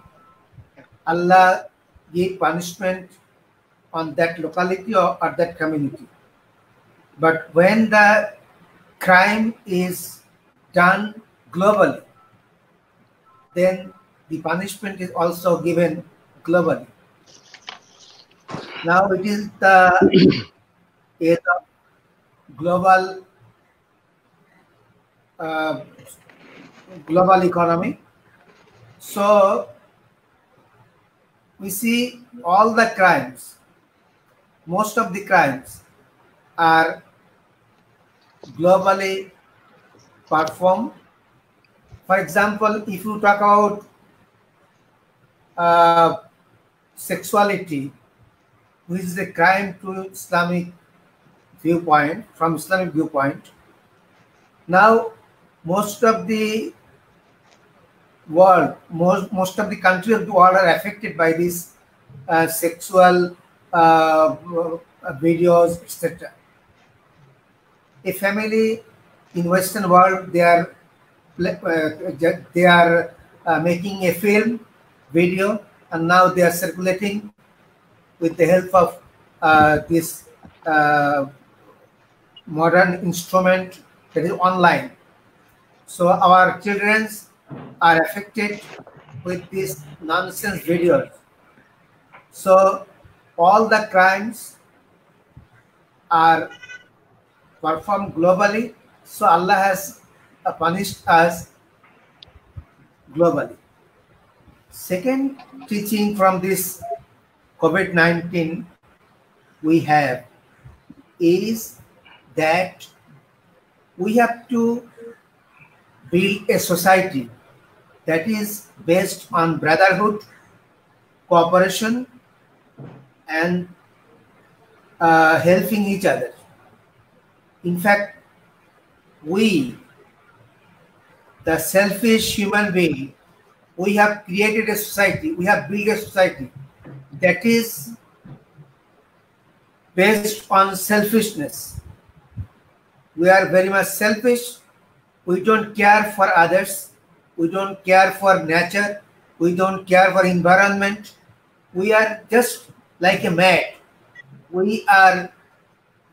Allah give punishment on that locality or that community. But when the crime is done globally, then the punishment is also given globally. Now it is the age of global economy. So we see all the crimes, most of the crimes are globally performed. For example, if you talk about sexuality, which is a crime to Islamic viewpoint, from Islamic viewpoint, now most of the world, most of the countries of the world are affected by this sexual videos, etc. A family in Western world, they are making a film, video, and now they are circulating with the help of this modern instrument that is online. So our children are affected with these nonsense videos. So all the crimes are performed globally. So Allah has punished us globally. Second teaching from this COVID-19 we have is that we have to build a society that is based on brotherhood, cooperation, and helping each other. In fact, we, the selfish human being, we have created a society, we have built a society that is based on selfishness. We are very much selfish. We don't care for others. We don't care for nature. We don't care for environment. We are just like a mad. We are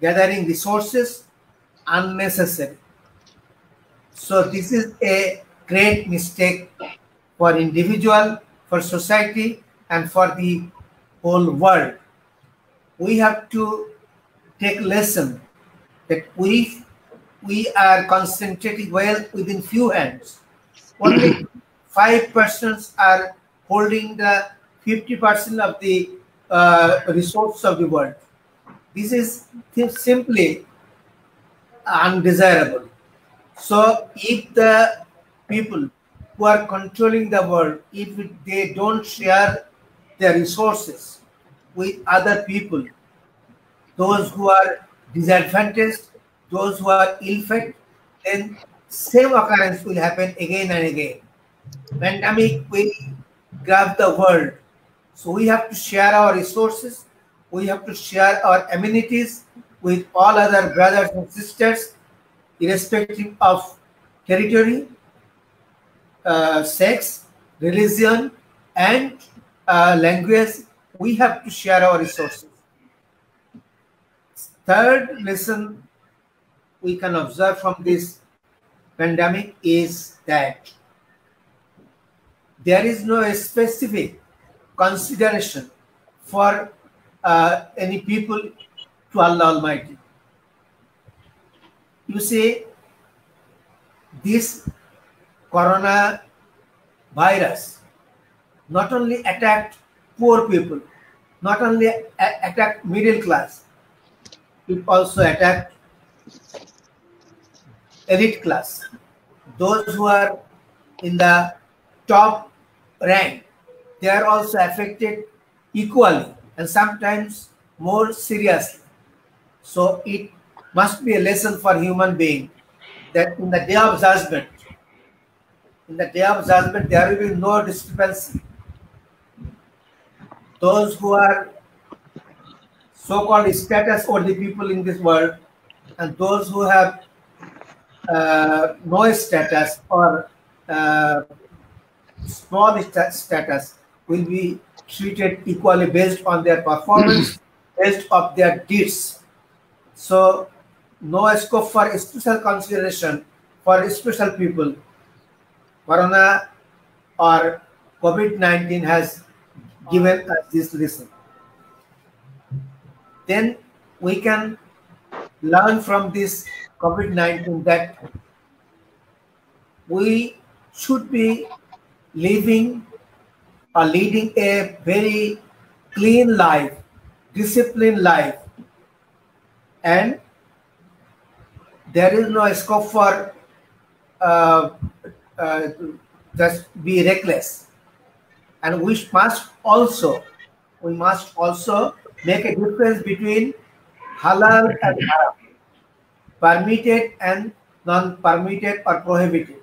gathering resources unnecessary. So this is a great mistake for individual, for society, and for the whole world. We have to take lesson that we are concentrating well within few hands. Only 5 persons are holding the 50% of the resources of the world. This is simply undesirable. So if the people who are controlling the world, if they don't share their resources with other people, those who are disadvantaged, those who are ill-fed, then same occurrence will happen again and again. Pandemic will grab the world. So we have to share our resources. We have to share our amenities with all other brothers and sisters, irrespective of territory, sex, religion, and language. We have to share our resources. Third lesson we can observe from this pandemic is that there is no specific consideration for any people to Allah Almighty. You see, this corona virus not only attacked poor people, not only attacked middle class, it also attacked elite class, those who are in the top rank. They are also affected equally and sometimes more seriously. So it must be a lesson for human being that in the day of judgment, there will be no discrepancy. Those who are so-called status or the people in this world, and those who have no status or small status will be treated equally based on their performance, based on their deeds. So no scope for special consideration for special people. Corona or COVID-19 has given us this lesson. Then we can learn from this COVID-19 that we should be living or leading a very clean life, disciplined life, and there is no scope for just be reckless. And we must also make a difference between halal and haram, permitted and non-permitted or prohibited.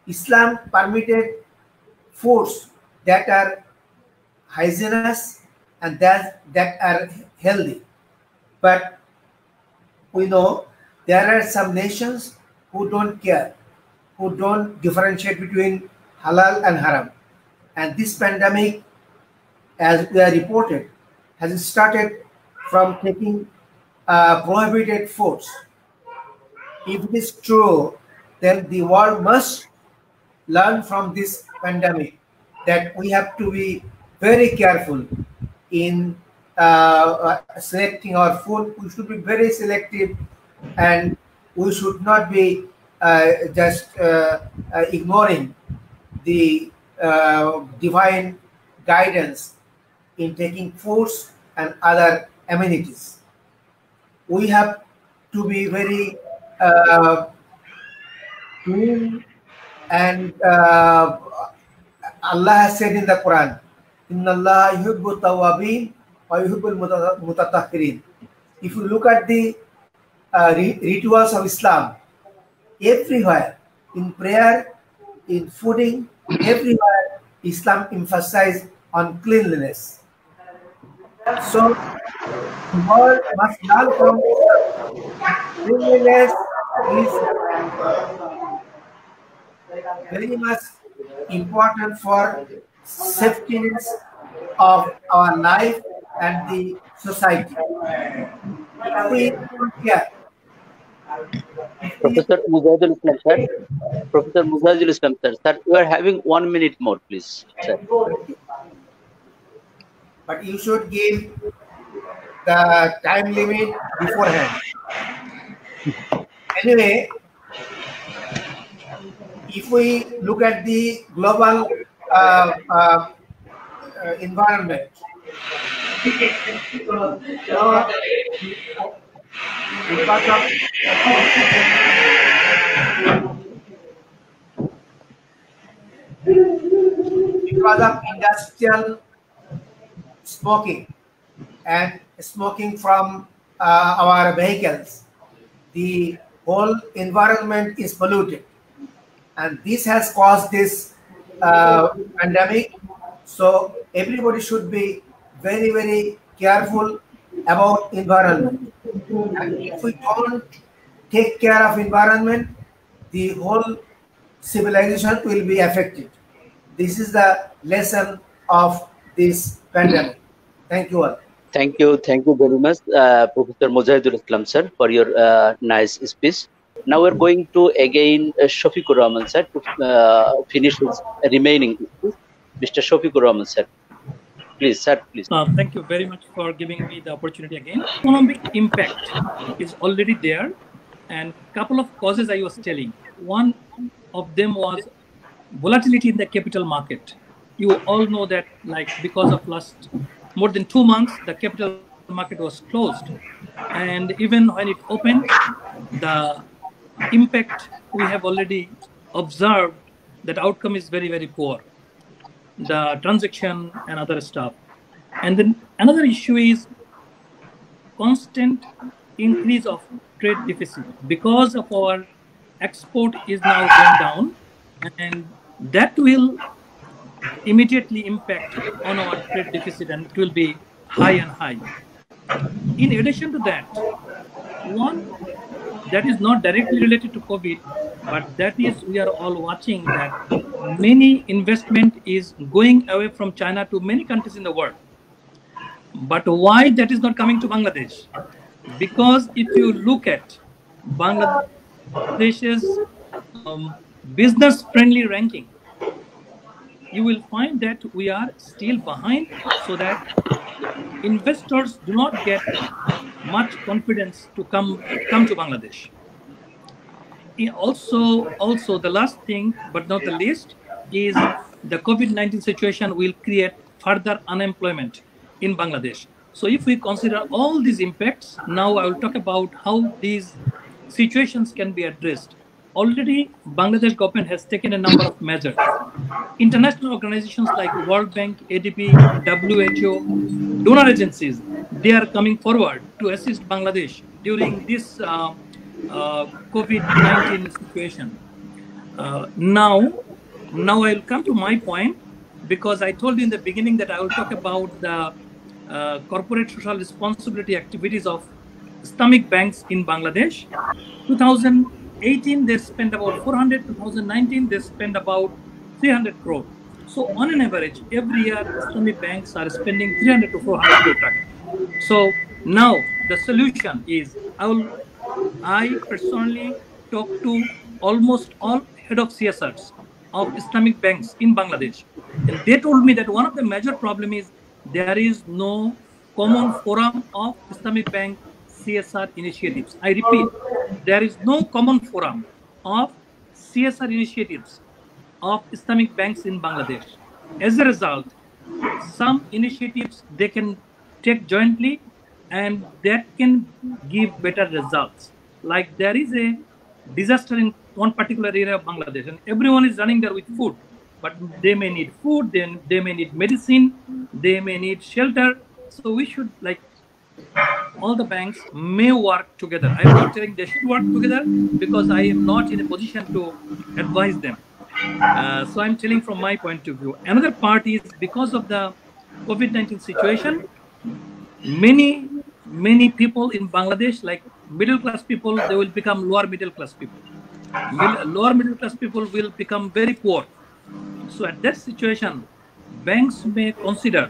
Islam permitted foods that are hygienists and that are healthy. But we know there are some nations who don't care, who don't differentiate between halal and haram. And this pandemic, as we are reported, has started from taking prohibited foods. If it is true, then the world must learn from this pandemic that we have to be very careful in selecting our food. We should be very selective, and we should not be just ignoring the divine guidance in taking foods and other amenities. We have to be very clean, and Allah has said in the Quran, Inna Allah yuhibbu tawabin wa yuhibbul mutatahhirin. If you look at the rituals of Islam, everywhere, in prayer, in fooding, everywhere, Islam emphasizes on cleanliness. So the world must learn from cleanliness is very much important for safety of our life and the society. If we don't care, Professor Muzahidul Islam, sir. Professor Muzahidul Islam, sir. We are having 1 minute more, please, sir. But you should give the time limit beforehand. Anyway, if we look at the global environment, because of industrial smoking and smoking from our vehicles, the whole environment is polluted, and this has caused this pandemic. So everybody should be very, very careful about environment. And if we don't take care of environment, the whole civilization will be affected. This is the lesson of this pandemic. Thank you all. Thank you very much, Professor Muzahidul Islam, sir, for your nice speech. Now we're going to again Shafiqur Rahman, sir, to finish his remaining speech. Mr. Shafiqur Rahman, sir. Please, sir, please. Thank you very much for giving me the opportunity again. Economic impact is already there, and couple of causes I was telling. One of them was volatility in the capital market. You all know that, like, because of last more than 2 months, the capital market was closed, and even when it opened, the impact we have already observed, that outcome is very, very poor. The transaction and other stuff. And then another issue is constant increase of trade deficit because of our export is now going down, and that will immediately impact on our trade deficit, and it will be high and high. In addition to that, one that is not directly related to COVID, but that is, we are all watching that many investment is going away from China to many countries in the world. But why that is not coming to Bangladesh? Because if you look at Bangladesh's business-friendly ranking, you will find that we are still behind, so that investors do not get much confidence to come to Bangladesh. Also, the last thing, but not the least, is the COVID-19 situation will create further unemployment in Bangladesh. So if we consider all these impacts, now I will talk about how these situations can be addressed. Already, Bangladesh government has taken a number of measures. International organizations like World Bank, ADB, WHO, donor agencies, they are coming forward to assist Bangladesh during this COVID-19 situation. Now I will come to my point. because I told you in the beginning that I will talk about the corporate social responsibility activities of Islamic banks in Bangladesh. 2018, they spent about 400. 2019, they spent about 300 crore. So on an average, every year, Islamic banks are spending 300 to 400 crore. So now the solution is, I personally talked to almost all head of CSRs of Islamic banks in Bangladesh. And they told me that one of the major problem is there is no common forum of Islamic bank CSR initiatives. I repeat, there is no common forum of CSR initiatives of Islamic banks in Bangladesh. As a result, some initiatives they can take jointly and that can give better results. Like there is a disaster in one particular area of Bangladesh and everyone is running there with food, but they may need food, then they may need medicine, they may need shelter. So we should, like, all the banks may work together. I'm not saying they should work together because I am not in a position to advise them. So I'm telling from my point of view. Another part is because of the COVID-19 situation, many people in Bangladesh, like middle class people, they will become lower middle class people. Lower middle class people will become very poor. So at that situation, banks may consider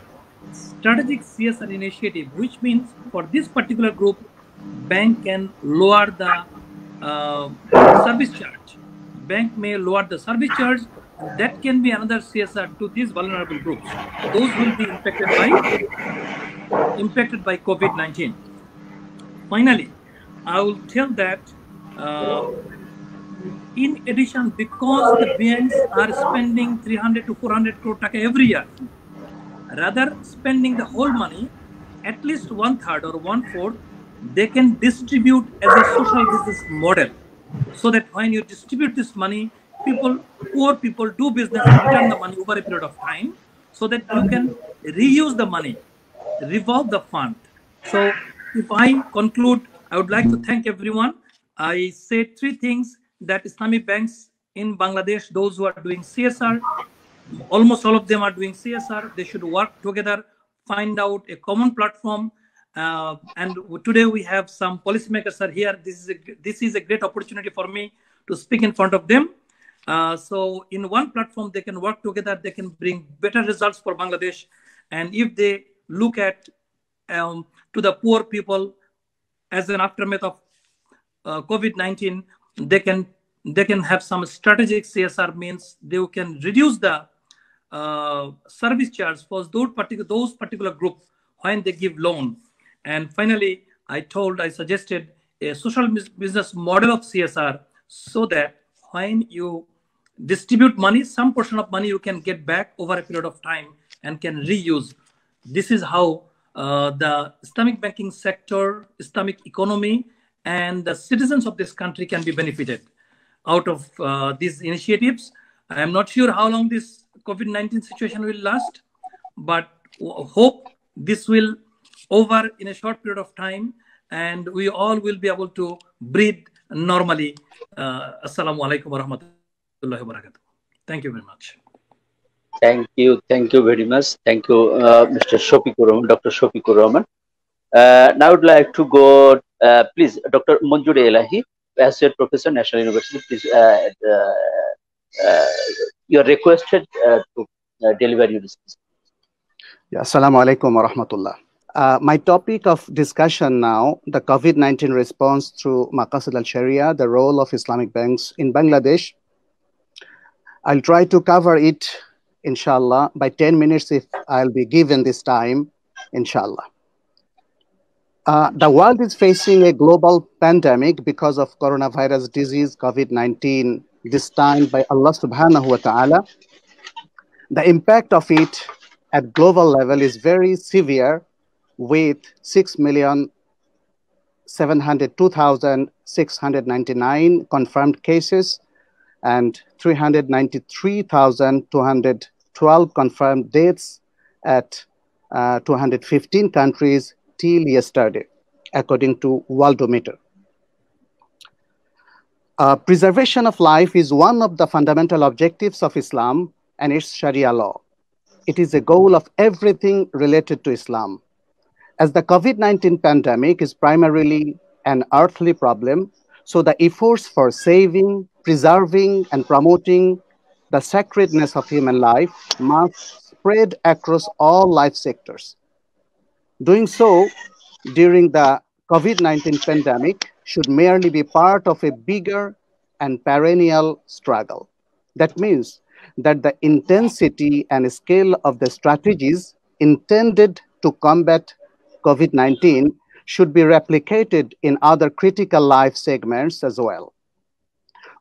strategic CSR initiative, which means for this particular group, bank can lower the service charge. Bank may lower the service charge, and that can be another CSR to these vulnerable groups. Those will be impacted by COVID-19. Finally, I will tell that in addition, because the banks are spending 300 to 400 crore taka every year, rather spending the whole money, at least 1/3 or 1/4, they can distribute as a social business model. So that when you distribute this money, poor people do business and return the money over a period of time, so that you can reuse the money, revolve the fund. So if I conclude, I would like to thank everyone. I say three things that Islamic banks in Bangladesh, those who are doing CSR, almost all of them are doing CSR. They should work together, find out a common platform. And today we have some policymakers are here. This is a great opportunity for me to speak in front of them. So in one platform, they can work together. They can bring better results for Bangladesh. And if they look at to the poor people as an aftermath of COVID-19, they can have some strategic CSR, means they can reduce the service charge for those particular group when they give loan. And finally, I suggested a social business model of CSR, so that when you distribute money, some portion of money you can get back over a period of time and can reuse. This is how the Islamic banking sector, Islamic economy, and the citizens of this country can be benefited out of these initiatives. I am not sure how long this COVID-19 situation will last, but hope this will over in a short period of time, and we all will be able to breathe normally. Assalamu alaikum wa rahmatullahi wa barakatuh. Thank you very much. Thank you very much. Thank you, Mr. Shafiqur Rahman, Dr. Shafiqur Rahman. Now I would like to go, please, Dr. Manjur Elahi, Associate Professor, National University. Please, you are requested to deliver your speech. Yeah, assalamu alaikum wa rahmatullah. My topic of discussion now, the COVID-19 response through Maqasid al-Sharia, the role of Islamic banks in Bangladesh. I'll try to cover it, inshallah, by 10 minutes if I'll be given this time, inshallah. The world is facing a global pandemic because of coronavirus disease, COVID-19, this time by Allah subhanahu wa ta'ala. The impact of it at global level is very severe, with 6,702,699 confirmed cases and 393,212 confirmed deaths at 215 countries till yesterday, according to Worldometer. Preservation of life is one of the fundamental objectives of Islam and its Sharia law. it is a goal of everything related to Islam. As the COVID-19 pandemic is primarily an earthly problem, so the efforts for saving, preserving, and promoting the sacredness of human life must spread across all life sectors. Doing so during the COVID-19 pandemic should merely be part of a bigger and perennial struggle. That means that the intensity and scale of the strategies intended to combat COVID-19 should be replicated in other critical life segments as well.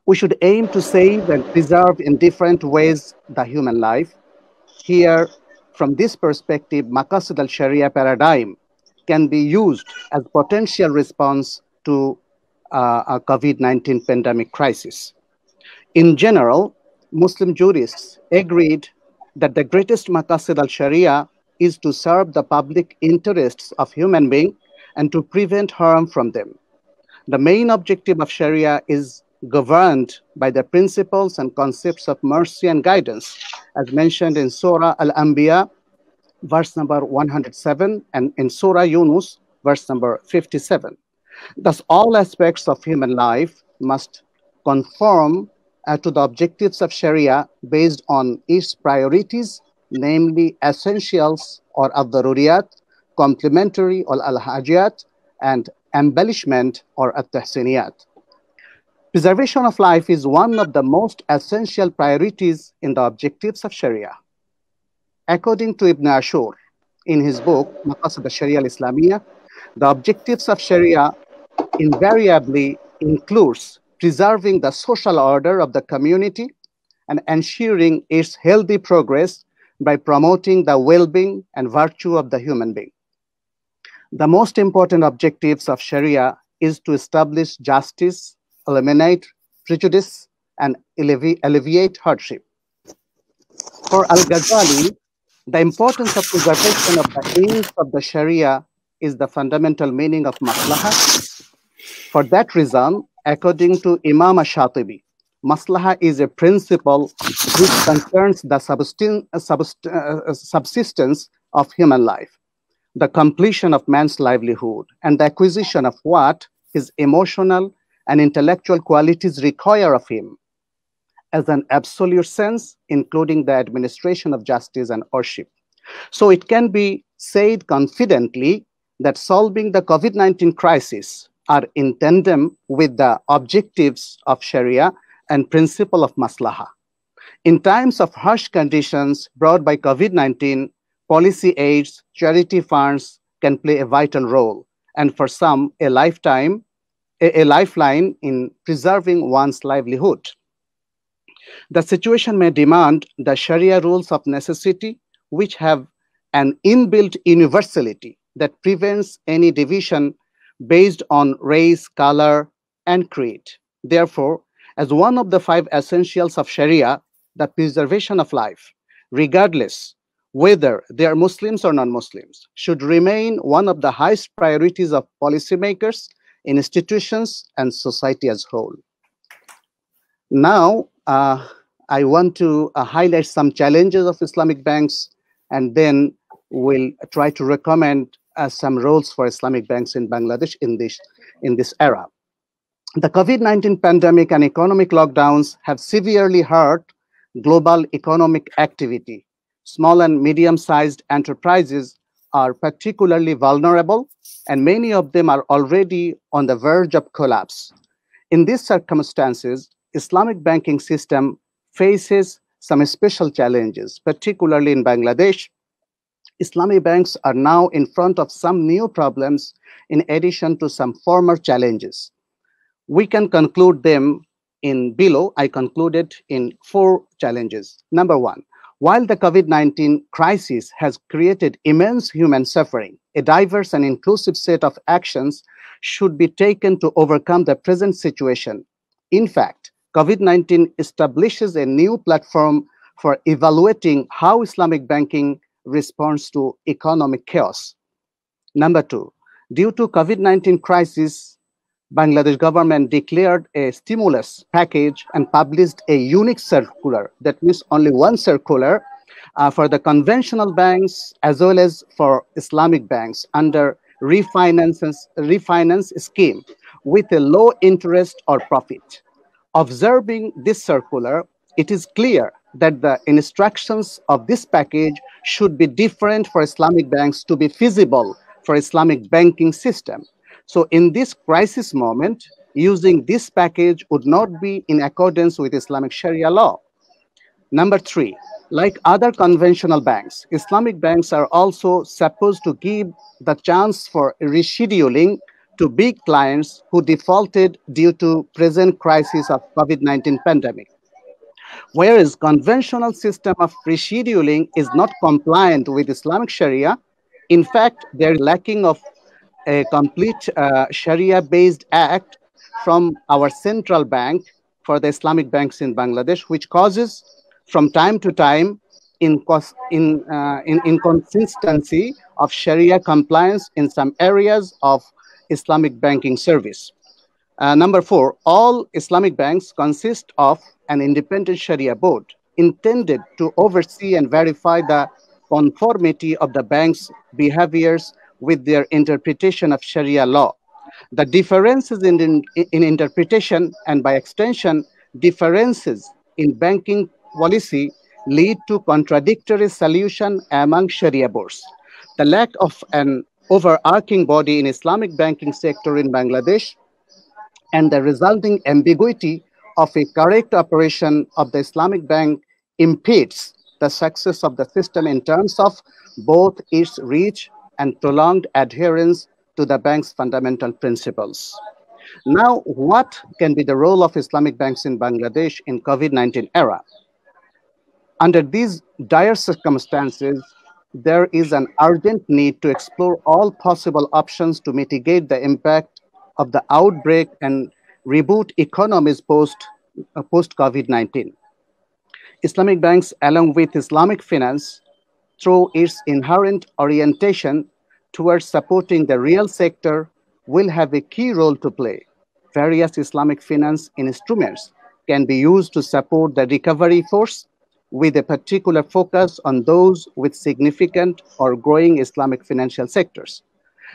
We should aim to save and preserve in different ways the human life. Here, from this perspective, Maqasid al-Sharia paradigm can be used as potential response to a COVID-19 pandemic crisis. In general, Muslim jurists agreed that the greatest Maqasid al-Sharia is to serve the public interests of human beings and to prevent harm from them. The main objective of Sharia is governed by the principles and concepts of mercy and guidance, as mentioned in Surah Al-Anbiya, verse number 107, and in Surah Yunus, verse number 57. Thus, all aspects of human life must conform to the objectives of Sharia based on its priorities, namely essentials or al-daruriyat, complementary or al-hajiyat, and embellishment or at-tahsiniyat. Preservation of life is one of the most essential priorities in the objectives of Sharia. According to Ibn Ashur, in his book, Maqasid al-Sharia al-Islamiyya, the objectives of Sharia invariably includes preserving the social order of the community and ensuring its healthy progress by promoting the well-being and virtue of the human being. The most important objectives of Sharia is to establish justice, eliminate prejudice, and alleviate hardship. For Al-Ghazali, the importance of preservation of the aims of the Sharia is the fundamental meaning of maslaha. For that reason, according to Imam Shatibi, maslaha is a principle which concerns the subsistence of human life, the completion of man's livelihood, and the acquisition of what his emotional and intellectual qualities require of him, as an absolute sense, including the administration of justice and worship. So it can be said confidently that solving the COVID-19 crisis are in tandem with the objectives of Sharia and principle of maslaha. In times of harsh conditions brought by COVID-19, policy aids, charity funds can play a vital role, and for some, a lifeline in preserving one's livelihood. The situation may demand the Sharia rules of necessity, which have an inbuilt universality that prevents any division based on race, color, and creed. Therefore, as one of the 5 essentials of Sharia, the preservation of life, regardless whether they are Muslims or non-Muslims, should remain one of the highest priorities of policymakers, institutions, and society as a whole. Now, I want to highlight some challenges of Islamic banks, and then we'll try to recommend some roles for Islamic banks in Bangladesh in this era. The COVID-19 pandemic and economic lockdowns have severely hurt global economic activity. Small and medium-sized enterprises are particularly vulnerable, and many of them are already on the verge of collapse. In these circumstances, Islamic banking system faces some special challenges, particularly in Bangladesh. Islamic banks are now in front of some new problems in addition to some former challenges. We can conclude them in below. I concluded in 4 challenges. Number 1, while the COVID-19 crisis has created immense human suffering, a diverse and inclusive set of actions should be taken to overcome the present situation. In fact, COVID-19 establishes a new platform for evaluating how Islamic banking responds to economic chaos. Number 2, due to COVID-19 crisis, Bangladesh government declared a stimulus package and published a unique circular, that means only one circular, for the conventional banks as well as for Islamic banks under refinance scheme with a low interest or profit. Observing this circular, it is clear that the instructions of this package should be different for Islamic banks to be feasible for Islamic banking system. So in this crisis moment, using this package would not be in accordance with Islamic Sharia law. Number 3, like other conventional banks, Islamic banks are also supposed to give the chance for rescheduling to big clients who defaulted due to present crisis of COVID-19 pandemic. Whereas conventional system of rescheduling is not compliant with Islamic Sharia, in fact, there is lacking of a complete Sharia-based act from our central bank for the Islamic banks in Bangladesh, which causes from time to time inconsistency of Sharia compliance in some areas of Islamic banking service. Number 4, all Islamic banks consist of an independent Sharia board intended to oversee and verify the conformity of the bank's behaviors with their interpretation of Sharia law. The differences in interpretation and by extension differences in banking policy lead to contradictory solution among Sharia boards. The lack of an overarching body in Islamic banking sector in Bangladesh and the resulting ambiguity of a correct operation of the Islamic bank impedes the success of the system in terms of both its reach and prolonged adherence to the bank's fundamental principles. Now, what can be the role of Islamic banks in Bangladesh in COVID-19 era? Under these dire circumstances, there is an urgent need to explore all possible options to mitigate the impact of the outbreak and reboot economies post-COVID-19. Islamic banks, along with Islamic finance, through its inherent orientation towards supporting the real sector, will have a key role to play. Various Islamic finance instruments can be used to support the recovery force with a particular focus on those with significant or growing Islamic financial sectors.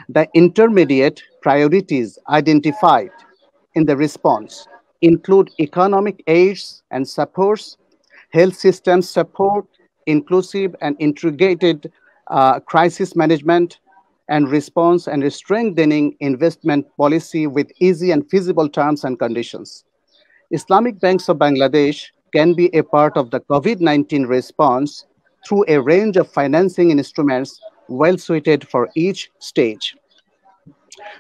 The intermediate priorities identified in the response include economic aids and supports, health system support, inclusive and integrated crisis management, and response and strengthening investment policy with easy and feasible terms and conditions. Islamic banks of Bangladesh can be a part of the COVID-19 response through a range of financing instruments well suited for each stage.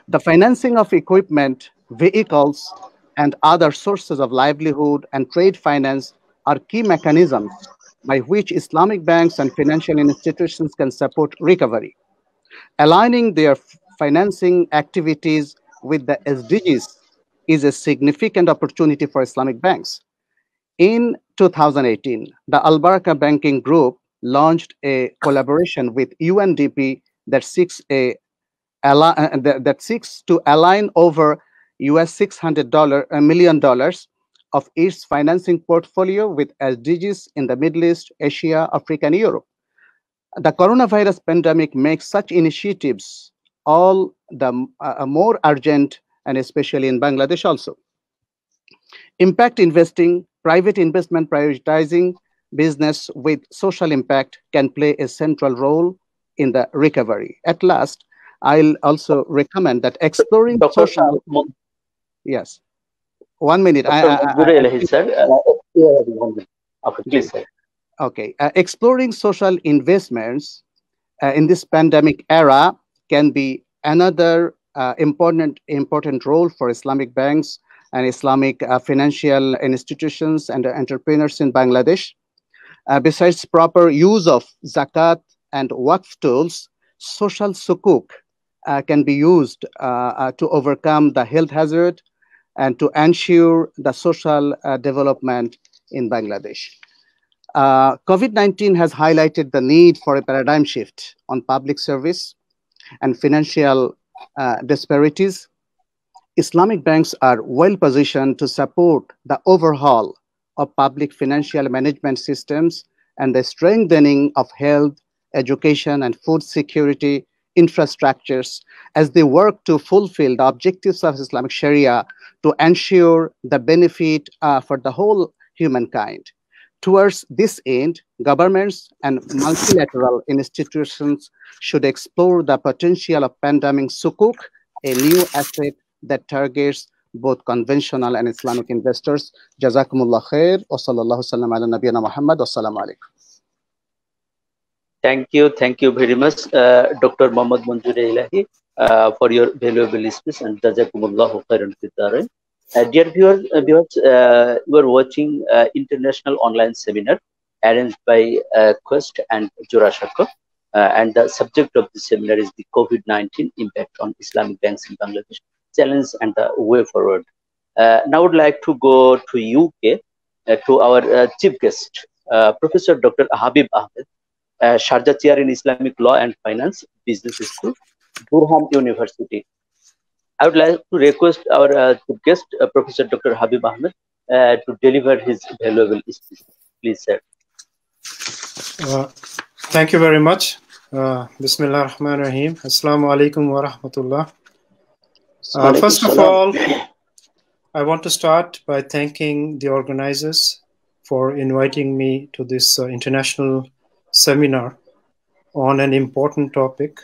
The financing of equipment, vehicles, and other sources of livelihood and trade finance are key mechanisms by which Islamic banks and financial institutions can support recovery. Aligning their financing activities with the SDGs is a significant opportunity for Islamic banks. In 2018, the Al Baraka Banking Group launched a collaboration with UNDP that seeks to align over $600 million of its financing portfolio with SDGs in the Middle East, Asia, Africa, and Europe. The coronavirus pandemic makes such initiatives all the more urgent, and especially in Bangladesh also. Impact investing, private investment prioritizing business with social impact can play a central role in the recovery. At last, I'll also recommend that exploring social... Yes. 1 minute. Please say. Okay. Exploring social investments in this pandemic era can be another important role for Islamic banks and Islamic financial institutions and entrepreneurs in Bangladesh. Besides proper use of zakat and waqf tools, social sukuk can be used to overcome the health hazard and to ensure the social development in Bangladesh. COVID-19 has highlighted the need for a paradigm shift on public service and financial disparities. Islamic banks are well positioned to support the overhaul of public financial management systems and the strengthening of health, education, and food security infrastructures as they work to fulfill the objectives of Islamic Sharia to ensure the benefit for the whole humankind. Towards this end, governments and multilateral institutions should explore the potential of pandemic sukuk, a new asset that targets both conventional and Islamic investors. Jazakumullah khair. Wa sallallahu sallam ala nabiyana Muhammad. Wassalamu alaikum. Thank you very much, Dr. Muhammad Manzoor Ilahi, for your valuable speech, and Jazakumullahu khairan fid-darain. Dear viewers, you are watching international online seminar arranged by Quest and JoraShako, and the subject of the seminar is the COVID-19 impact on Islamic banks in Bangladesh, challenge and the way forward. Now I would like to go to UK to our chief guest, Professor Dr. Habib Ahmed, Sharjah Chair in Islamic Law and Finance, Business School, Durham University. I would like to request our chief guest, Professor Dr. Habib Ahmed, to deliver his valuable speech. Please, sir. Thank you very much. Bismillah ar-Rahman ar-Rahim. Assalamu alaikum wa rahmatullah. First of all, I want to start by thanking the organizers for inviting me to this international seminar on an important topic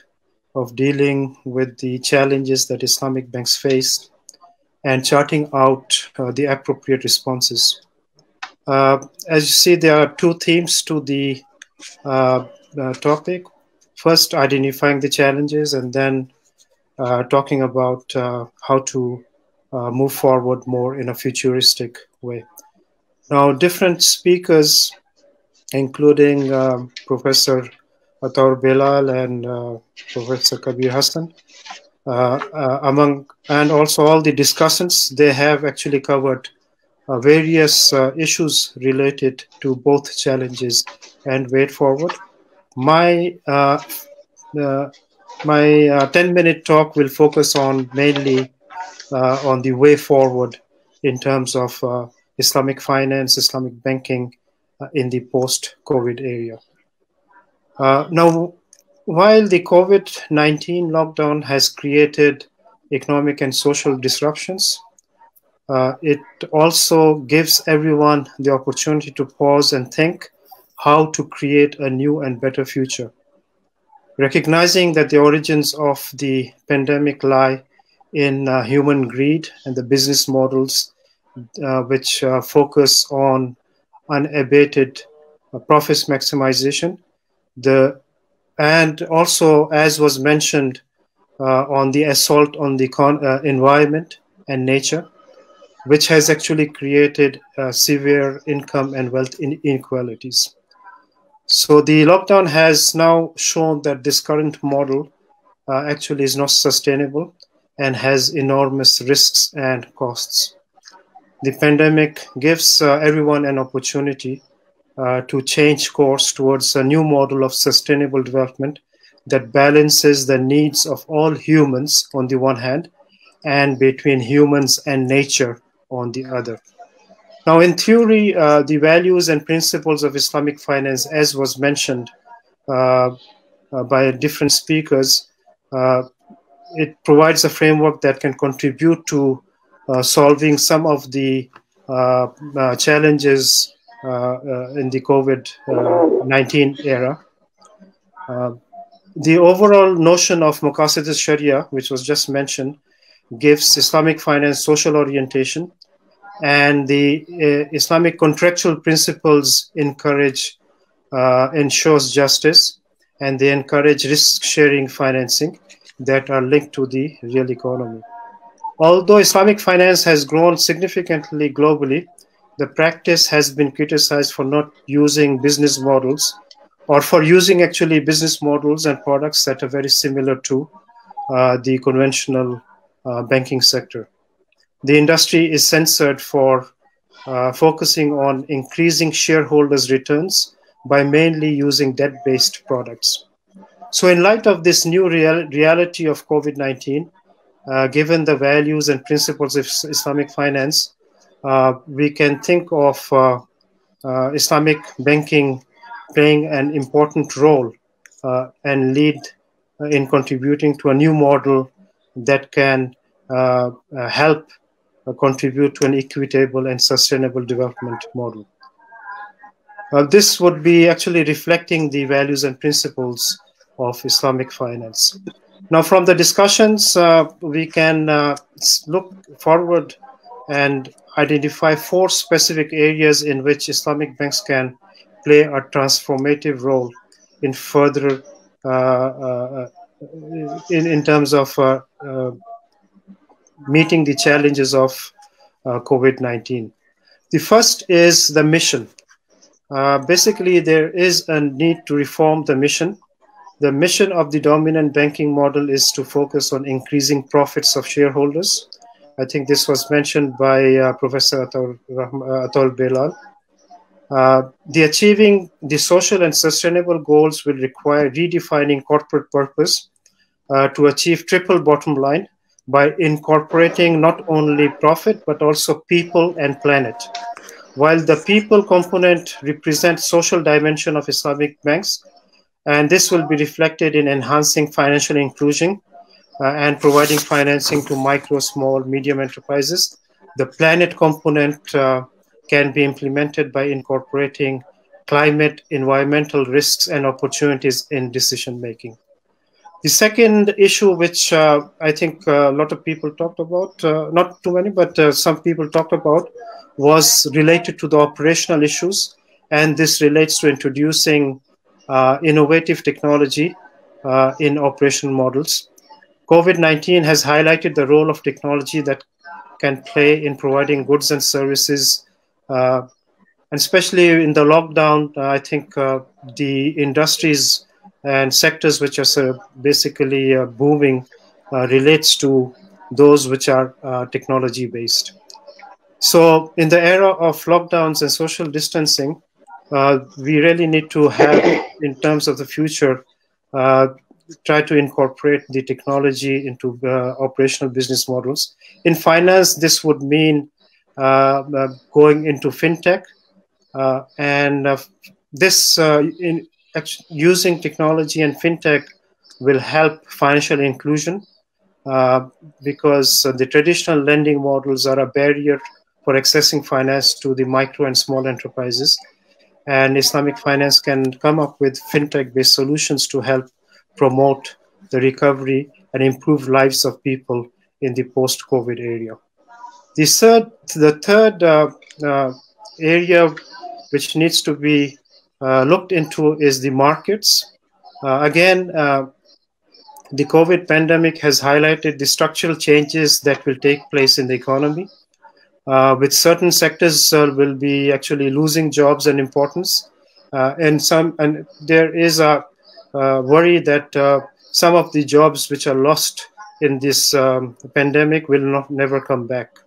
of dealing with the challenges that Islamic banks face and charting out the appropriate responses. As you see, there are two themes to the topic. First, identifying the challenges, and then talking about how to move forward more in a futuristic way. Now, different speakers, including Professor Ataur Belal and Professor Kabir Hassan, and also all the discussants, they have actually covered various issues related to both challenges and way forward. My 10-minute talk will focus on mainly on the way forward in terms of Islamic finance, Islamic banking in the post-COVID area. Now, while the COVID-19 lockdown has created economic and social disruptions, it also gives everyone the opportunity to pause and think how to create a new and better future. Recognizing that the origins of the pandemic lie in human greed and the business models which focus on unabated profits maximization, and also, as was mentioned, on the assault on the environment and nature, which has actually created severe income and wealth inequalities. So the lockdown has now shown that this current model actually is not sustainable and has enormous risks and costs. The pandemic gives everyone an opportunity to change course towards a new model of sustainable development that balances the needs of all humans on the one hand and between humans and nature on the other. Now, in theory, the values and principles of Islamic finance, as was mentioned by different speakers, it provides a framework that can contribute to solving some of the challenges in the COVID-19 era. The overall notion of Maqasid al-Sharia, which was just mentioned, gives Islamic finance social orientation, and the Islamic contractual principles ensures justice, and they encourage risk-sharing financing that are linked to the real economy. Although Islamic finance has grown significantly globally, the practice has been criticized for not using business models, or for using actually business models and products that are very similar to the conventional banking sector. The industry is censored for focusing on increasing shareholders' returns by mainly using debt-based products. So in light of this new reality of COVID-19, given the values and principles of Islamic finance, we can think of Islamic banking playing an important role and lead in contributing to a new model that can help contribute to an equitable and sustainable development model. This would be actually reflecting the values and principles of Islamic finance. Now, from the discussions, we can look forward and identify 4 specific areas in which Islamic banks can play a transformative role in further, in terms of meeting the challenges of COVID-19. The first is the mission. Basically, there is a need to reform the mission. The mission of the dominant banking model is to focus on increasing profits of shareholders. I think this was mentioned by Professor Ataur Belal. The achieving the social and sustainable goals will require redefining corporate purpose to achieve triple bottom line by incorporating not only profit, but also people and planet. While the people component represents social dimension of Islamic banks, and this will be reflected in enhancing financial inclusion and providing financing to micro, small, medium enterprises. The planet component can be implemented by incorporating climate, environmental risks and opportunities in decision making. The second issue, which I think a lot of people talked about, not too many, but some people talked about, was related to the operational issues. And this relates to introducing innovative technology in operational models. COVID-19 has highlighted the role of technology that can play in providing goods and services, and especially in the lockdown. I think the industries and sectors which are basically booming relates to those which are technology based. So in the era of lockdowns and social distancing, we really need to have, in terms of the future, try to incorporate the technology into operational business models. In finance, this would mean going into fintech, and this using technology and fintech will help financial inclusion because the traditional lending models are a barrier for accessing finance to the micro and small enterprises. And Islamic finance can come up with fintech-based solutions to help promote the recovery and improve lives of people in the post-COVID area. The third area which needs to be looked into is the markets. Again, the COVID pandemic has highlighted the structural changes that will take place in the economy. With certain sectors will be actually losing jobs and importance, and there is a worry that some of the jobs which are lost in this pandemic will never come back.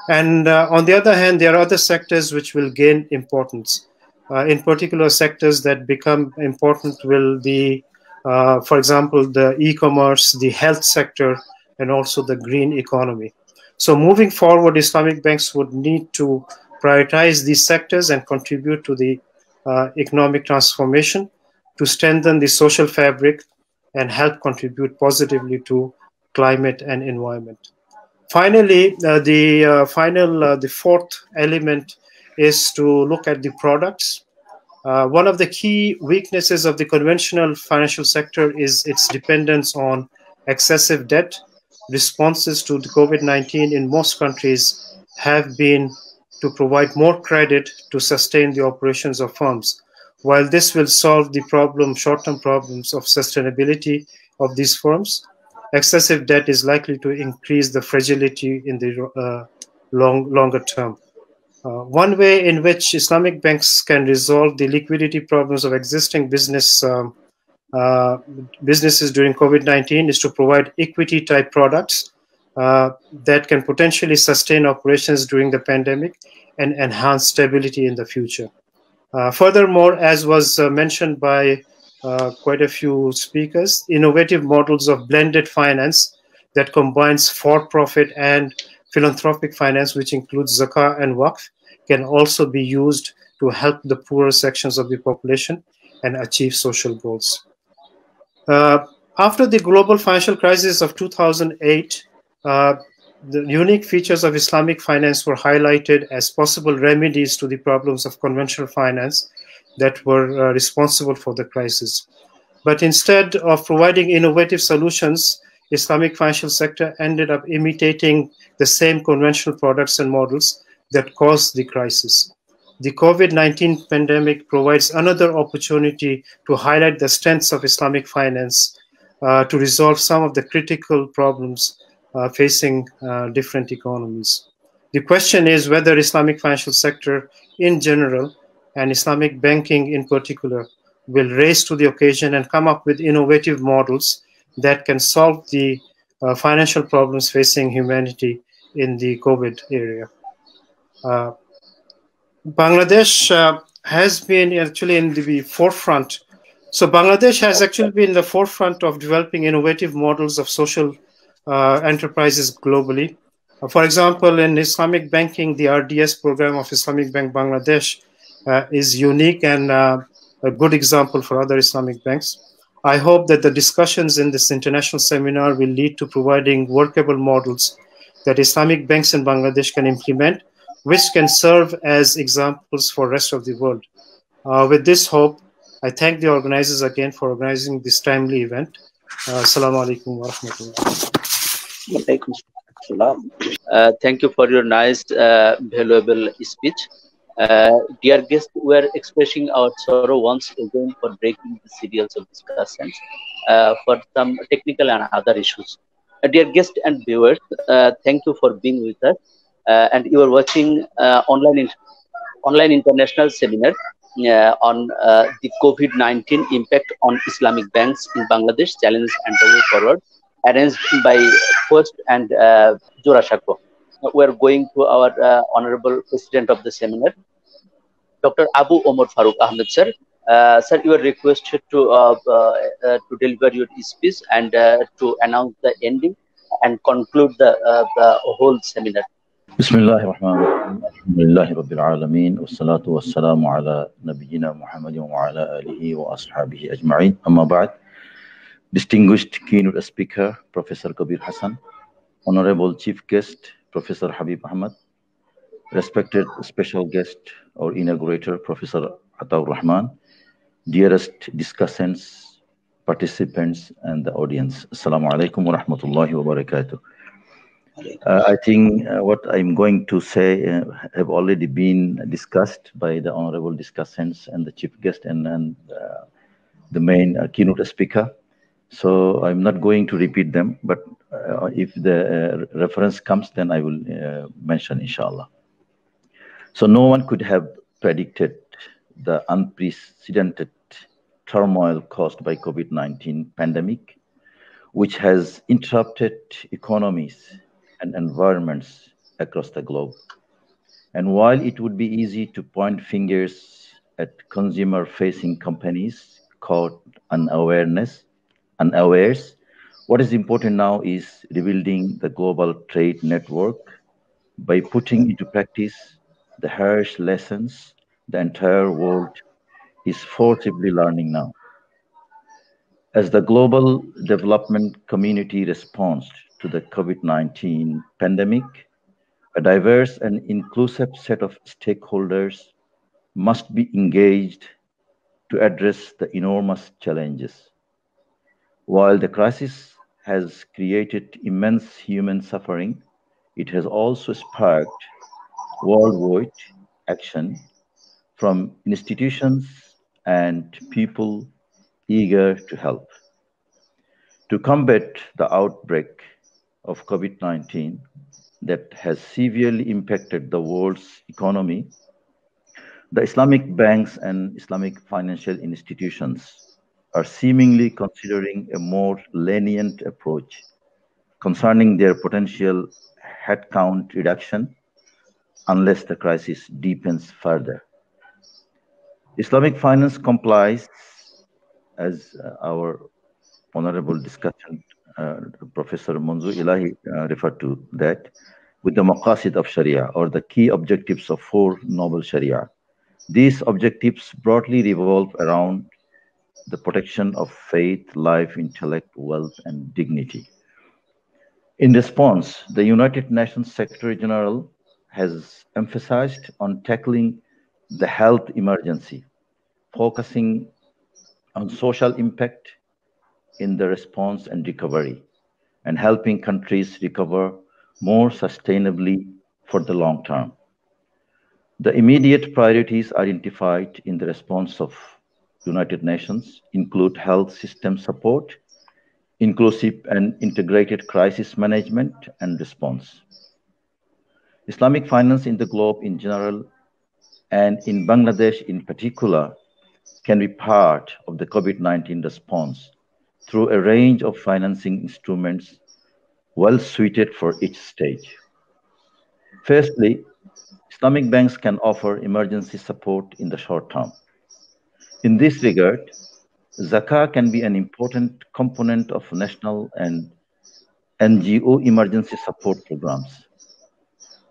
And on the other hand, there are other sectors which will gain importance. In particular, sectors that become important will be, for example, the e-commerce, the health sector, and also the green economy. So moving forward, Islamic banks would need to prioritize these sectors and contribute to the economic transformation to strengthen the social fabric and help contribute positively to climate and environment. Finally, the fourth element is to look at the products. One of the key weaknesses of the conventional financial sector is its dependence on excessive debt. Responses to the COVID-19 in most countries have been to provide more credit to sustain the operations of firms. While this will solve the short-term problems of sustainability of these firms, excessive debt is likely to increase the fragility in the longer term. One way in which Islamic banks can resolve the liquidity problems of existing businesses during COVID-19 is to provide equity-type products that can potentially sustain operations during the pandemic and enhance stability in the future. Furthermore, as was mentioned by quite a few speakers, innovative models of blended finance that combines for-profit and philanthropic finance, which includes zakah and waqf, can also be used to help the poorer sections of the population and achieve social goals. After the global financial crisis of 2008, the unique features of Islamic finance were highlighted as possible remedies to the problems of conventional finance that were responsible for the crisis. But instead of providing innovative solutions, Islamic financial sector ended up imitating the same conventional products and models that caused the crisis. The COVID-19 pandemic provides another opportunity to highlight the strengths of Islamic finance to resolve some of the critical problems facing different economies. The question is whether Islamic financial sector in general and Islamic banking in particular will rise to the occasion and come up with innovative models that can solve the financial problems facing humanity in the COVID area. Bangladesh has been actually in the forefront. So Bangladesh has actually been in the forefront of developing innovative models of social enterprises globally. For example, in Islamic banking, the RDS program of Islamic Bank Bangladesh is unique and a good example for other Islamic banks. I hope that the discussions in this international seminar will lead to providing workable models that Islamic banks in Bangladesh can implement, which can serve as examples for the rest of the world. With this hope, I thank the organizers again for organizing this timely event. Assalamu alaikum wa rahmatullah. Thank you for your nice, valuable speech. Dear guests, we are expressing our sorrow once again for breaking the serials of discussions for some technical and other issues. Dear guests and viewers, thank you for being with us. And you are watching online international seminar on the COVID-19 impact on Islamic banks in Bangladesh, challenges and the way forward, arranged by Prof and JoraShako. We are going to our honorable president of the seminar, Dr. Abu Umar Faruq Ahmed, sir. Sir, you are requested to deliver your speech and to announce the ending and conclude the whole seminar. Bismillahirrahmanirrahim. Alhamdulillahi Rabbil Alameen. Wassalatu wassalamu ala nabiyyina Muhammadin wa ala alihi wa ashabihi ajma'in. Amma ba'd. Distinguished keynote speaker, Professor Kabir Hassan, honorable chief guest, Professor Habib Ahmad, respected special guest or inaugurator, Professor Ataur Rahman, dearest discussants, participants, and the audience. Assalamu alaikum wa rahmatullahi wa barakatuh. I think what I'm going to say have already been discussed by the honorable discussants and the chief guest and the main keynote speaker. So I'm not going to repeat them, but if the reference comes, then I will mention, inshallah. So no one could have predicted the unprecedented turmoil caused by COVID-19 pandemic, which has interrupted economies and environments across the globe. And while it would be easy to point fingers at consumer-facing companies caught unawares, what is important now is rebuilding the global trade network by putting into practice the harsh lessons the entire world is forcibly learning now. As the global development community responds to the COVID-19 pandemic, a diverse and inclusive set of stakeholders must be engaged to address the enormous challenges. While the crisis has created immense human suffering, it has also sparked worldwide action from institutions and people eager to help. To combat the outbreak of COVID-19 that has severely impacted the world's economy, the Islamic banks and Islamic financial institutions are seemingly considering a more lenient approach concerning their potential headcount reduction unless the crisis deepens further. Islamic finance complies, as our honorable discussion, Professor Munzu Ilahi referred to that, with the maqasid of Sharia, or the key objectives of 4 noble Sharia, These objectives broadly revolve around the protection of faith, life, intellect, wealth, and dignity. In response, the United Nations Secretary General has emphasized on tackling the health emergency, focusing on social impact in the response and recovery, and helping countries recover more sustainably for the long term. The immediate priorities identified in the response of United Nations include health system support, inclusive and integrated crisis management and response. Islamic finance in the globe in general and in Bangladesh in particular can be part of the COVID-19 response through a range of financing instruments well suited for each stage. Firstly, Islamic banks can offer emergency support in the short term. In this regard, Zakah can be an important component of national and NGO emergency support programs.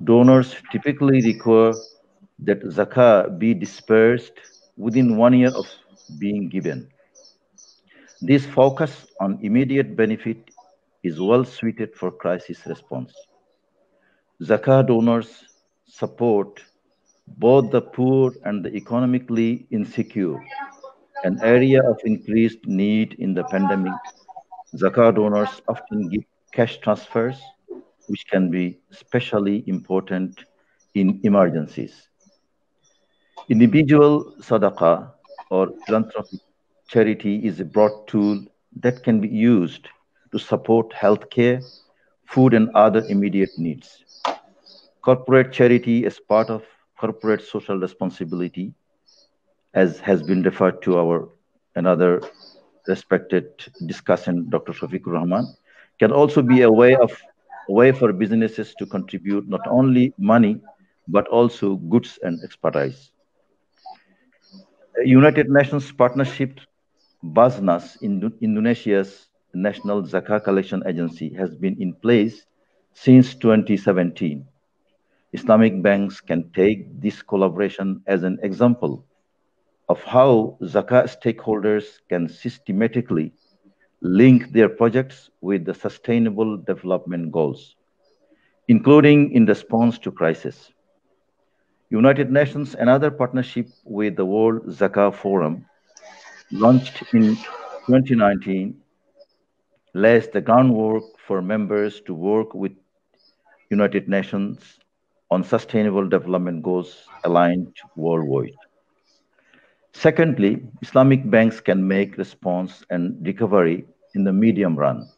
Donors typically require that Zakah be dispersed within 1 year of being given. This focus on immediate benefit is well suited for crisis response. Zakah donors support both the poor and the economically insecure, an area of increased need in the pandemic. Zakah donors often give cash transfers, which can be especially important in emergencies. Individual sadaqah or philanthropic charity is a broad tool that can be used to support healthcare, food, and other immediate needs. Corporate charity as part of corporate social responsibility, as has been referred to our another respected discussant, Dr. Shafiqur Rahman, can also be a way for businesses to contribute not only money, but also goods and expertise. United Nations Partnership Basnas, Indonesia's National Zakah Collection Agency, has been in place since 2017. Islamic banks can take this collaboration as an example of how Zakah stakeholders can systematically link their projects with the Sustainable Development Goals, including in response to crisis. United Nations, another partnership with the World Zakah Forum, launched in 2019, lays the groundwork for members to work with United Nations on Sustainable Development Goals aligned worldwide. Secondly, Islamic banks can make response and recovery in the medium run.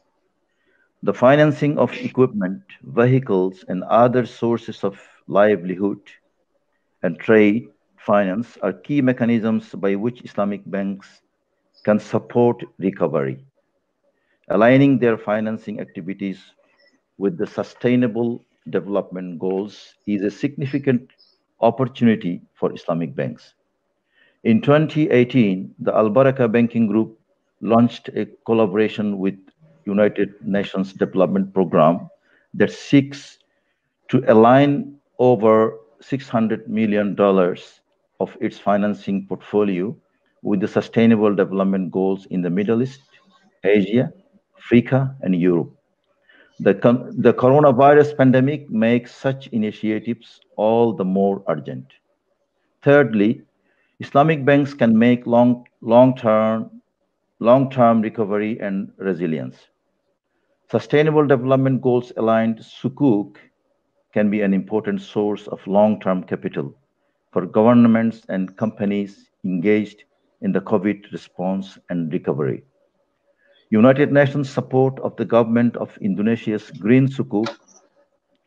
The financing of equipment, vehicles, and other sources of livelihood and trade finance are key mechanisms by which Islamic banks can support recovery. Aligning their financing activities with the Sustainable Development Goals is a significant opportunity for Islamic banks. In 2018, the Al Baraka Banking Group launched a collaboration with United Nations Development Program that seeks to align over $600 million of its financing portfolio with the Sustainable Development Goals in the Middle East, Asia, Africa, and Europe. The coronavirus pandemic makes such initiatives all the more urgent. Thirdly, Islamic banks can make long-term recovery and resilience. Sustainable Development Goals aligned sukuk can be an important source of long-term capital for governments and companies engaged in the COVID response and recovery. United Nations support of the government of Indonesia's Green Sukuk,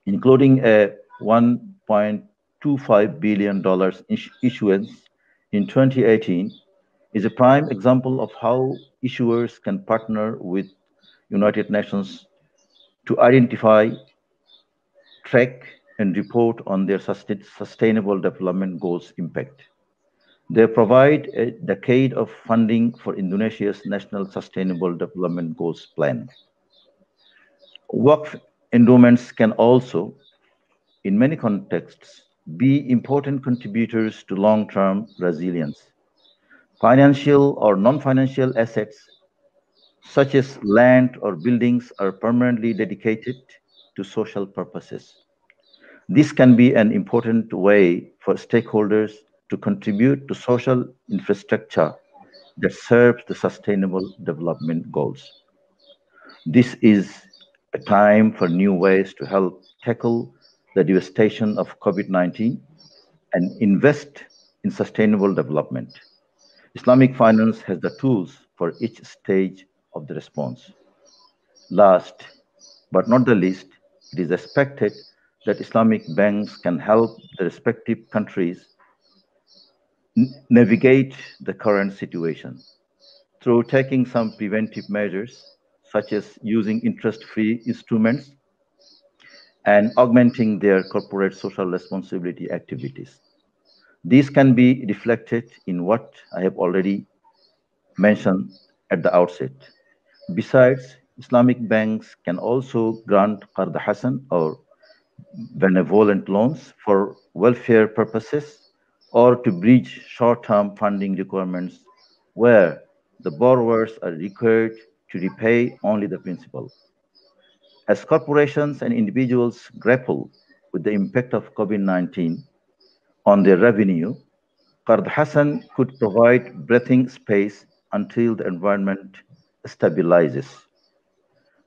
including a $1.25 billion issuance in 2018, is a prime example of how issuers can partner with United Nations to identify, track, and report on their Sustainable Development Goals impact. They provide a decade of funding for Indonesia's National Sustainable Development Goals plan. Waqf endowments can also, in many contexts, be important contributors to long-term resilience. Financial or non-financial assets, such as land or buildings, are permanently dedicated to social purposes. This can be an important way for stakeholders to contribute to social infrastructure that serves the sustainable development goals. This is a time for new ways to help tackle the devastation of COVID-19 and invest in sustainable development. Islamic finance has the tools for each stage of the response. Last but not the least, it is expected that Islamic banks can help the respective countries navigate the current situation through taking some preventive measures, such as using interest-free instruments and augmenting their corporate social responsibility activities. These can be reflected in what I have already mentioned at the outset. Besides, Islamic banks can also grant Qard Hassan or benevolent loans for welfare purposes or to bridge short-term funding requirements where the borrowers are required to repay only the principal. As corporations and individuals grapple with the impact of COVID-19 on their revenue, Qard Hassan could provide breathing space until the environment stabilizes.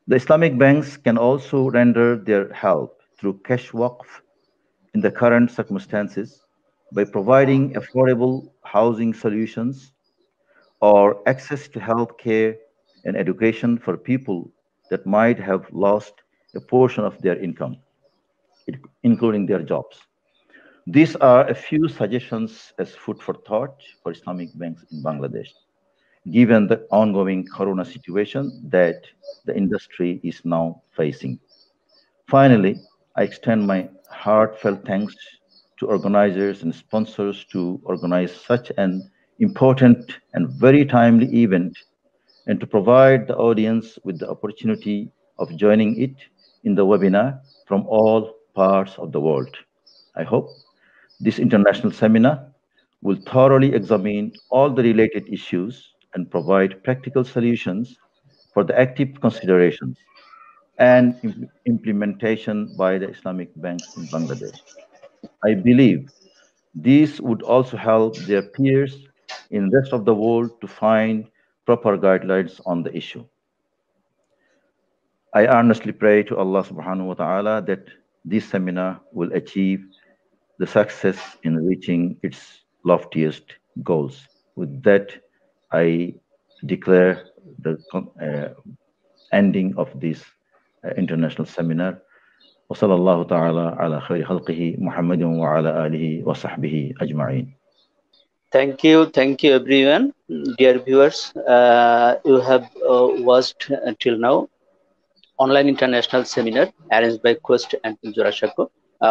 The Islamic banks can also render their help through cash waqf in the current circumstances by providing affordable housing solutions or access to health care and education for people that might have lost a portion of their income, including their jobs. These are a few suggestions as food for thought for Islamic banks in Bangladesh, given the ongoing corona situation that the industry is now facing. Finally, I extend my heartfelt thanks to organizers and sponsors to organize such an important and very timely event and to provide the audience with the opportunity of joining it in the webinar from all parts of the world. I hope this international seminar will thoroughly examine all the related issues and provide practical solutions for the active considerations and implementation by the Islamic banks in Bangladesh. I believe these would also help their peers in the rest of the world to find proper guidelines on the issue. I earnestly pray to Allah subhanahu wa ta'ala that this seminar will achieve the success in reaching its loftiest goals. With that, I declare the ending of this international seminar. وصلى الله تعالى على خير خلقه محمد وعلى آله وصحبه أجمعين. Thank you everyone. Dear viewers, you have watched until now online international seminar arranged by Quest and JoraShako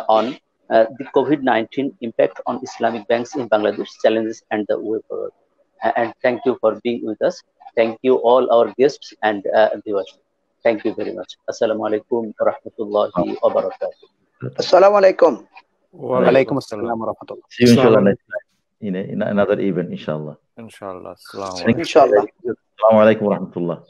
on the COVID-19 impact on Islamic banks in Bangladesh, challenges and the way forward. And thank you for being with us. Thank you all our guests and viewers. Thank you very much. Assalamu alaikum wa rahmatullahi wa barakatuh. Assalamu alaikum. Wa alaikum assalam wa rahmatullah. See you inshallah next time in another event, inshallah. Inshallah. Inshallah. Assalamu alaikum wa rahmatullah.